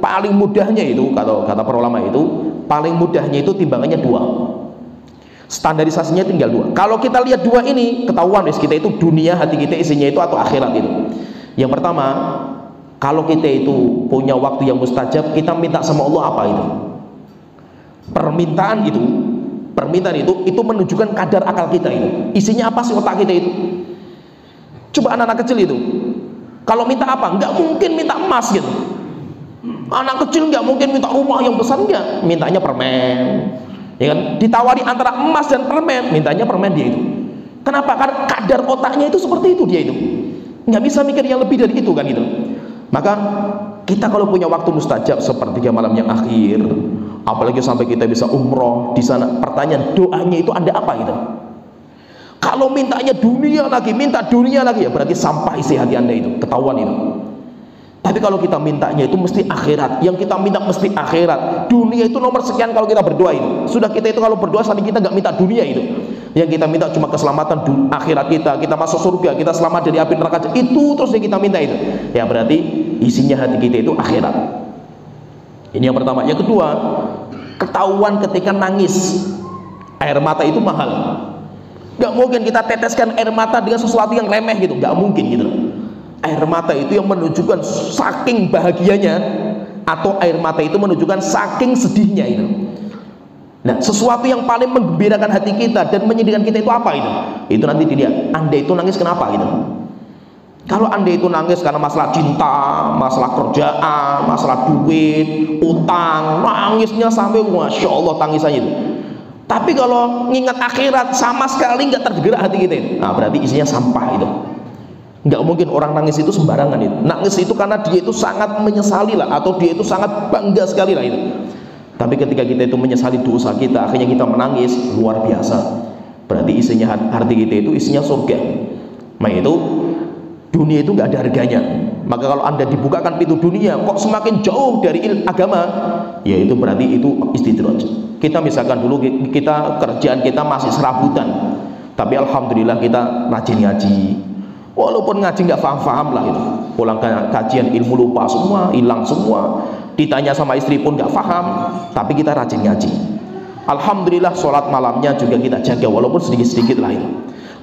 paling mudahnya itu, kata para ulama itu, paling mudahnya itu timbangannya 2. Standarisasinya tinggal 2. Kalau kita lihat 2 ini, ketahuan kita itu dunia, hati kita isinya itu, atau akhirat itu. Yang pertama, kalau kita itu punya waktu yang mustajab, kita minta sama Allah apa itu? Permintaan itu Permintaan itu menunjukkan kadar akal kita itu. Isinya apa sih otak kita itu? Coba anak-anak kecil itu, kalau minta apa? Nggak mungkin minta emas gitu. Anak kecil nggak mungkin minta rumah yang besar, enggak. Mintanya permen. Ya kan? Ditawari antara emas dan permen, mintanya permen dia itu. Kenapa? Karena kadar otaknya itu seperti itu dia itu. Nggak bisa mikir yang lebih dari itu kan gitu. Maka kita kalau punya waktu mustajab sepertiga malam yang akhir, apalagi sampai kita bisa umroh di sana, pertanyaan doanya itu Anda apa gitu? Kalau mintanya dunia lagi, minta dunia lagi, ya berarti sampah isi hati Anda itu, ketahuan itu. Tapi kalau kita mintanya itu mesti akhirat, yang kita minta mesti akhirat. Dunia itu nomor sekian kalau kita berdoa itu. Sudah kita itu kalau berdoa sampai kita nggak minta dunia itu. Yang kita minta cuma keselamatan akhirat kita masuk surga, kita selamat dari api neraka. Itu terus yang kita minta itu. Ya berarti isinya hati kita itu akhirat. Ini yang pertama. Yang kedua, ketahuan ketika nangis. Air mata itu mahal. Gak mungkin kita teteskan air mata dengan sesuatu yang remeh gitu, gak mungkin gitu. Air mata itu yang menunjukkan saking bahagianya, atau air mata itu menunjukkan saking sedihnya itu. Nah, sesuatu yang paling menggembirakan hati kita dan menyedihkan kita itu apa itu? Itu nanti dilihat. Anda itu nangis kenapa gitu? Kalau Anda itu nangis karena masalah cinta, masalah kerjaan, masalah duit, utang, nangisnya sampai masya Allah tangisannya itu. Tapi kalau ngingat akhirat sama sekali nggak tergerak hati kita itu. Nah, berarti isinya sampah itu. Nggak mungkin orang nangis itu sembarangan itu. Nangis itu karena dia itu sangat menyesali lah, atau dia itu sangat bangga sekali lah itu. Tapi ketika kita itu menyesali dosa kita, akhirnya kita menangis, luar biasa. Berarti isinya hati kita itu isinya surga. Nah itu dunia itu nggak ada harganya. Maka kalau Anda dibukakan pintu dunia kok semakin jauh dari agama, ya itu berarti itu istidraj. Kita misalkan dulu kita kerjaan kita masih serabutan, tapi alhamdulillah kita rajin ngaji. Walaupun ngaji nggak paham-paham lah itu, pulang kajian ilmu lupa semua, hilang semua. Ditanya sama istri pun nggak paham, tapi kita rajin ngaji. Alhamdulillah sholat malamnya juga kita jaga walaupun sedikit-sedikit lah itu.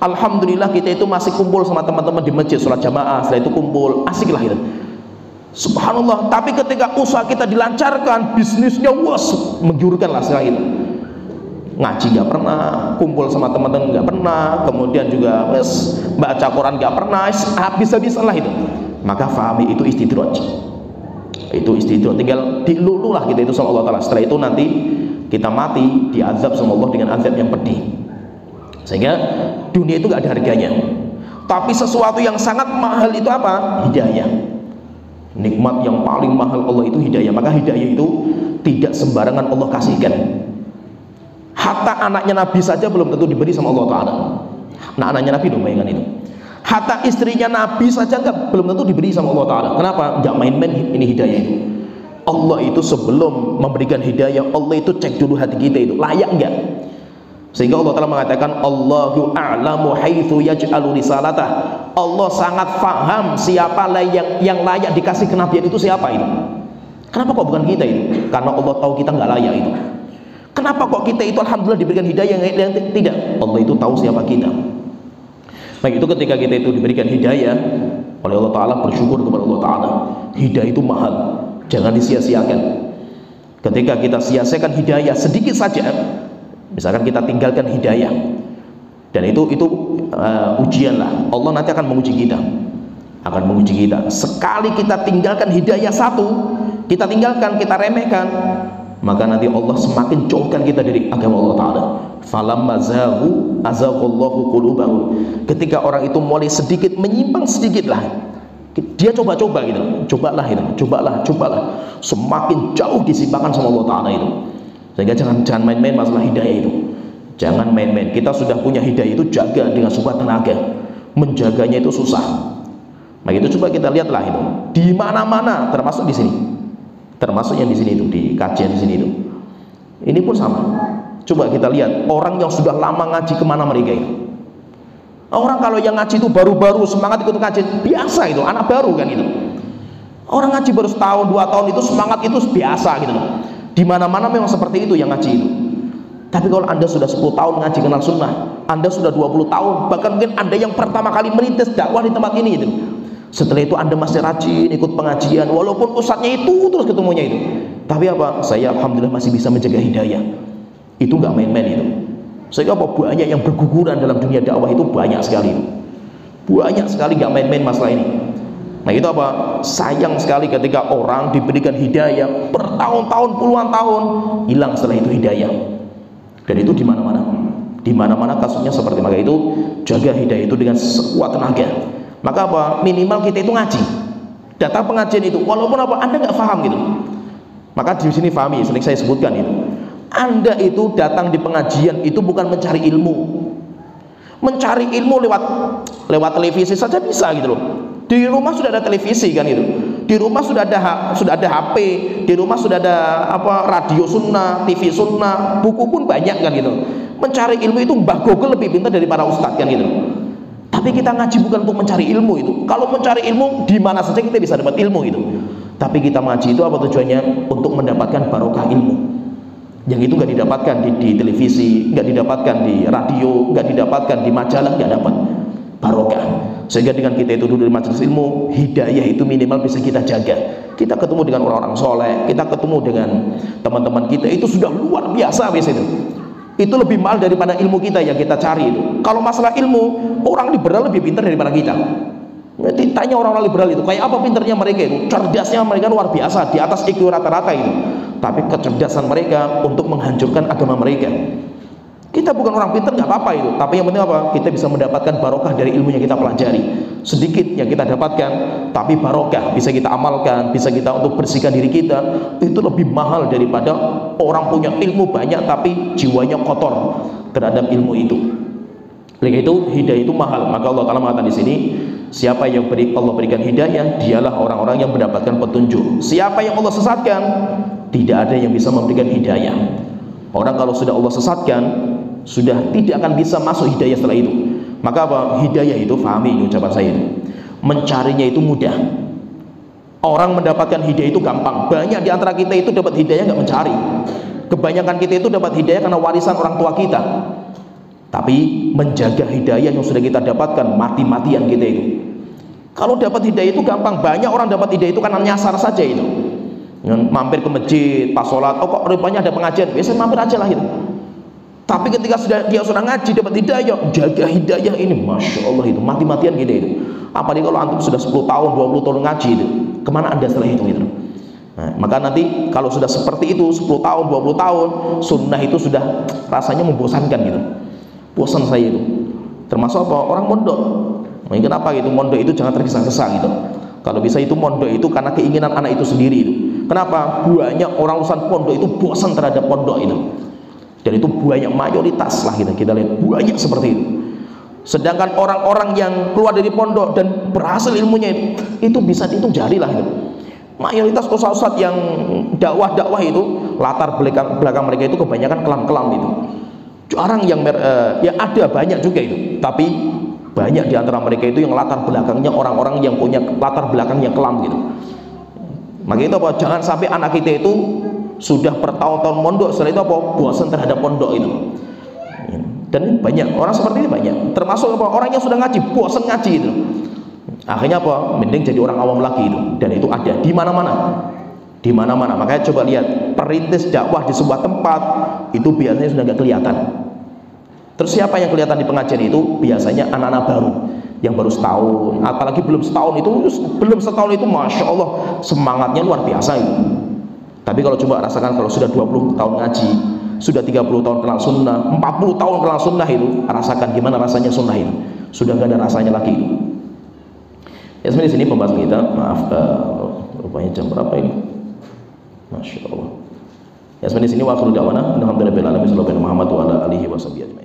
Alhamdulillah kita itu masih kumpul sama teman-teman di masjid, sholat jamaah, setelah itu kumpul, asik lah itu. Subhanallah. Tapi ketika usaha kita dilancarkan, bisnisnya menggiurkan lah setelah itu. Ngaji nggak pernah, kumpul sama teman-teman nggak pernah, kemudian juga baca Quran nggak pernah, habis-habisan lah itu. Maka fahami itu istidraj. Itu istidraj, tinggal dilulu lah kita itu sama Allah Ta'ala. Setelah itu nanti kita mati, diazab sama Allah dengan azab yang pedih. Sehingga dunia itu nggak ada harganya. Tapi sesuatu yang sangat mahal itu apa? Hidayah. Nikmat yang paling mahal Allah itu hidayah. Maka hidayah itu tidak sembarangan Allah kasihkan. Hatta anaknya Nabi saja belum tentu diberi sama Allah Ta'ala. Nah anaknya Nabi dong, bayangkan itu. Hatta istrinya Nabi saja belum tentu diberi sama Allah Ta'ala. Kenapa? Nggak main-main ini hidayah itu. Allah itu sebelum memberikan hidayah, Allah itu cek dulu hati kita itu layak enggak. Sehingga Allah Ta'ala mengatakan Allahu a'lamu haitsu yaj'alu risalatah. Allah sangat paham siapa yang layak dikasih kenabian itu siapa itu. Kenapa kok bukan kita itu? Karena Allah tahu kita nggak layak itu. Kenapa kok kita itu alhamdulillah diberikan hidayah yang tidak? Allah itu tahu siapa kita. Nah itu ketika kita itu diberikan hidayah oleh Allah Ta'ala, bersyukur kepada Allah Ta'ala. Hidayah itu mahal, jangan disia-siakan. Ketika kita sia-siakan hidayah sedikit saja, misalkan kita tinggalkan hidayah, dan itu ujian lah. Allah nanti akan menguji kita, sekali kita tinggalkan hidayah satu, kita tinggalkan, kita remehkan, maka nanti Allah semakin jauhkan kita dari agama Allah Ta'ala. Falamma zaghu azaghallahu qulubahum. Ketika orang itu mulai sedikit menyimpang sedikit lah, dia coba-coba gitu, cobalah, semakin jauh disimpangkan sama Allah Ta'ala itu. Sehingga jangan main-main masalah hidayah itu. Jangan main-main. Kita sudah punya hidayah itu, jaga dengan sekuat tenaga. Menjaganya itu susah. Nah itu coba kita lihatlah itu. Di mana-mana, termasuk di sini. Termasuk yang di sini itu, di kajian di sini itu. Ini pun sama. Coba kita lihat orang yang sudah lama ngaji, kemana mereka itu. Orang kalau yang ngaji itu baru-baru semangat ikut kajian, biasa itu, anak baru kan itu. Orang ngaji baru setahun, 2 tahun itu semangat itu biasa gitu loh. Di mana-mana memang seperti itu yang ngaji itu. Tapi kalau Anda sudah 10 tahun ngaji kenal sunnah, Anda sudah 20 tahun, bahkan mungkin Anda yang pertama kali merintis dakwah di tempat ini itu. Setelah itu Anda masih rajin ikut pengajian, walaupun ustadznya itu terus ketemunya itu. Tapi apa? Saya alhamdulillah masih bisa menjaga hidayah. Itu nggak main-main itu. Sehingga apa? Banyak yang berguguran dalam dunia dakwah itu banyak sekali. Banyak sekali, gak main-main masalah ini. Nah itu apa? Sayang sekali ketika orang diberikan hidayah bertahun-tahun, puluhan tahun, hilang setelah itu hidayah. Dan itu di mana-mana. Di mana-mana kasusnya seperti maka itu jaga hidayah itu dengan sekuat tenaga. Maka apa? Minimal kita itu ngaji. Datang pengajian itu, walaupun apa Anda nggak paham gitu. Maka di sini pahami, sering saya sebutkan itu. Anda itu datang di pengajian itu bukan mencari ilmu. Mencari ilmu lewat televisi saja bisa gitu loh. Di rumah sudah ada televisi kan itu. Di rumah sudah ada HP, di rumah sudah ada apa radio sunnah, TV sunnah, buku pun banyak kan gitu. Mencari ilmu itu Mbah Google lebih pintar dari para ustadz kan gitu. Tapi kita ngaji bukan untuk mencari ilmu itu. Kalau mencari ilmu di mana saja kita bisa dapat ilmu itu. Tapi kita ngaji itu apa tujuannya? Untuk mendapatkan barokah ilmu. Yang itu nggak didapatkan di televisi, nggak didapatkan di radio, nggak didapatkan di majalah, nggak dapat barokah. Sehingga dengan kita itu duduk di majelis ilmu, hidayah itu minimal bisa kita jaga. Kita ketemu dengan orang-orang soleh, kita ketemu dengan teman-teman kita, itu sudah luar biasa biasanya. Itu lebih mahal daripada ilmu kita yang kita cari itu. Kalau masalah ilmu, orang liberal lebih pintar daripada kita. Tanya orang-orang liberal itu, kayak apa pintarnya mereka itu? Cerdasnya mereka luar biasa, di atas IQ rata-rata itu. Tapi kecerdasan mereka untuk menghancurkan agama mereka. Kita bukan orang pintar nggak apa-apa itu, tapi yang penting apa? Kita bisa mendapatkan barokah dari ilmu yang kita pelajari. Sedikit yang kita dapatkan, tapi barokah bisa kita amalkan, bisa kita untuk bersihkan diri kita. Itu lebih mahal daripada orang punya ilmu banyak tapi jiwanya kotor terhadap ilmu itu. Oleh itu hidayah itu mahal. Maka Allah Taala mengatakan di sini, siapa yang Allah berikan hidayah, dialah orang-orang yang mendapatkan petunjuk. Siapa yang Allah sesatkan, tidak ada yang bisa memberikan hidayah. Orang kalau sudah Allah sesatkan, sudah tidak akan bisa masuk hidayah setelah itu. Maka apa? Hidayah itu, pahami ini ucapan saya ini, mencarinya itu mudah. Orang mendapatkan hidayah itu gampang. Banyak di antara kita itu dapat hidayah nggak mencari. Kebanyakan kita itu dapat hidayah karena warisan orang tua kita. Tapi menjaga hidayah yang sudah kita dapatkan, mati-matian kita itu. Kalau dapat hidayah itu gampang. Banyak orang dapat hidayah itu karena nyasar saja itu. Mampir ke masjid, pas sholat, oh kok rupanya ada pengajian, biasanya mampir aja lah gitu. Tapi ketika dia sudah ngaji dapat hidayah, jaga hidayah ini, masya Allah itu mati-matian gitu itu. Apalagi kalau antum sudah 10 tahun, 20 tahun ngaji itu, kemana anda setelah itu gitu. Nah, maka nanti kalau sudah seperti itu 10 tahun, 20 tahun, sunnah itu sudah rasanya membosankan gitu. Bosan saya itu. Termasuk apa? Orang mondok. Nah, kenapa gitu? Mondok itu jangan tergesa-gesa gitu. Kalau bisa itu mondok itu karena keinginan anak itu sendiri itu. Kenapa? Banyak orang urusan pondok itu bosan terhadap pondok itu. Dan itu banyak, mayoritas lah kita lihat banyak seperti itu. Sedangkan orang-orang yang keluar dari pondok dan berhasil ilmunya itu bisa dihitung jari lah itu. Mayoritas ustaz-ustaz yang dakwah itu latar belakang mereka itu kebanyakan kelam-kelam itu. Jarang yang ya ada banyak juga itu, tapi banyak di antara mereka itu yang latar belakangnya orang-orang yang punya latar belakang yang kelam gitu. Maka itu apa? Jangan sampai anak kita itu sudah bertahun-tahun mondok, setelah itu apa? Bosan terhadap pondok itu. Dan banyak orang seperti ini banyak. Termasuk apa? Orang yang sudah ngaji, bosan ngaji itu. Akhirnya apa? Mending jadi orang awam lagi itu. Dan itu ada di mana-mana. Di mana-mana. Makanya coba lihat, perintis dakwah di sebuah tempat itu biasanya sudah nggak kelihatan. Terus siapa yang kelihatan di pengajian itu? Biasanya anak-anak baru yang baru setahun, apalagi belum setahun itu masya Allah semangatnya luar biasa itu. Tapi kalau coba rasakan kalau sudah 20 tahun ngaji, sudah 30 tahun kenal sunnah, 40 tahun kenal sunnah itu, rasakan gimana rasanya sunnah itu. Sudah gak ada rasanya lagi itu. Ya sebenarnya sini pembahasan kita, maaf rupanya jam berapa ini? Masya Allah. Ya sebenarnya sini wa akhiru da'wana alhamdulillahi rabbil alamin sallallahu alaihi wa sallam.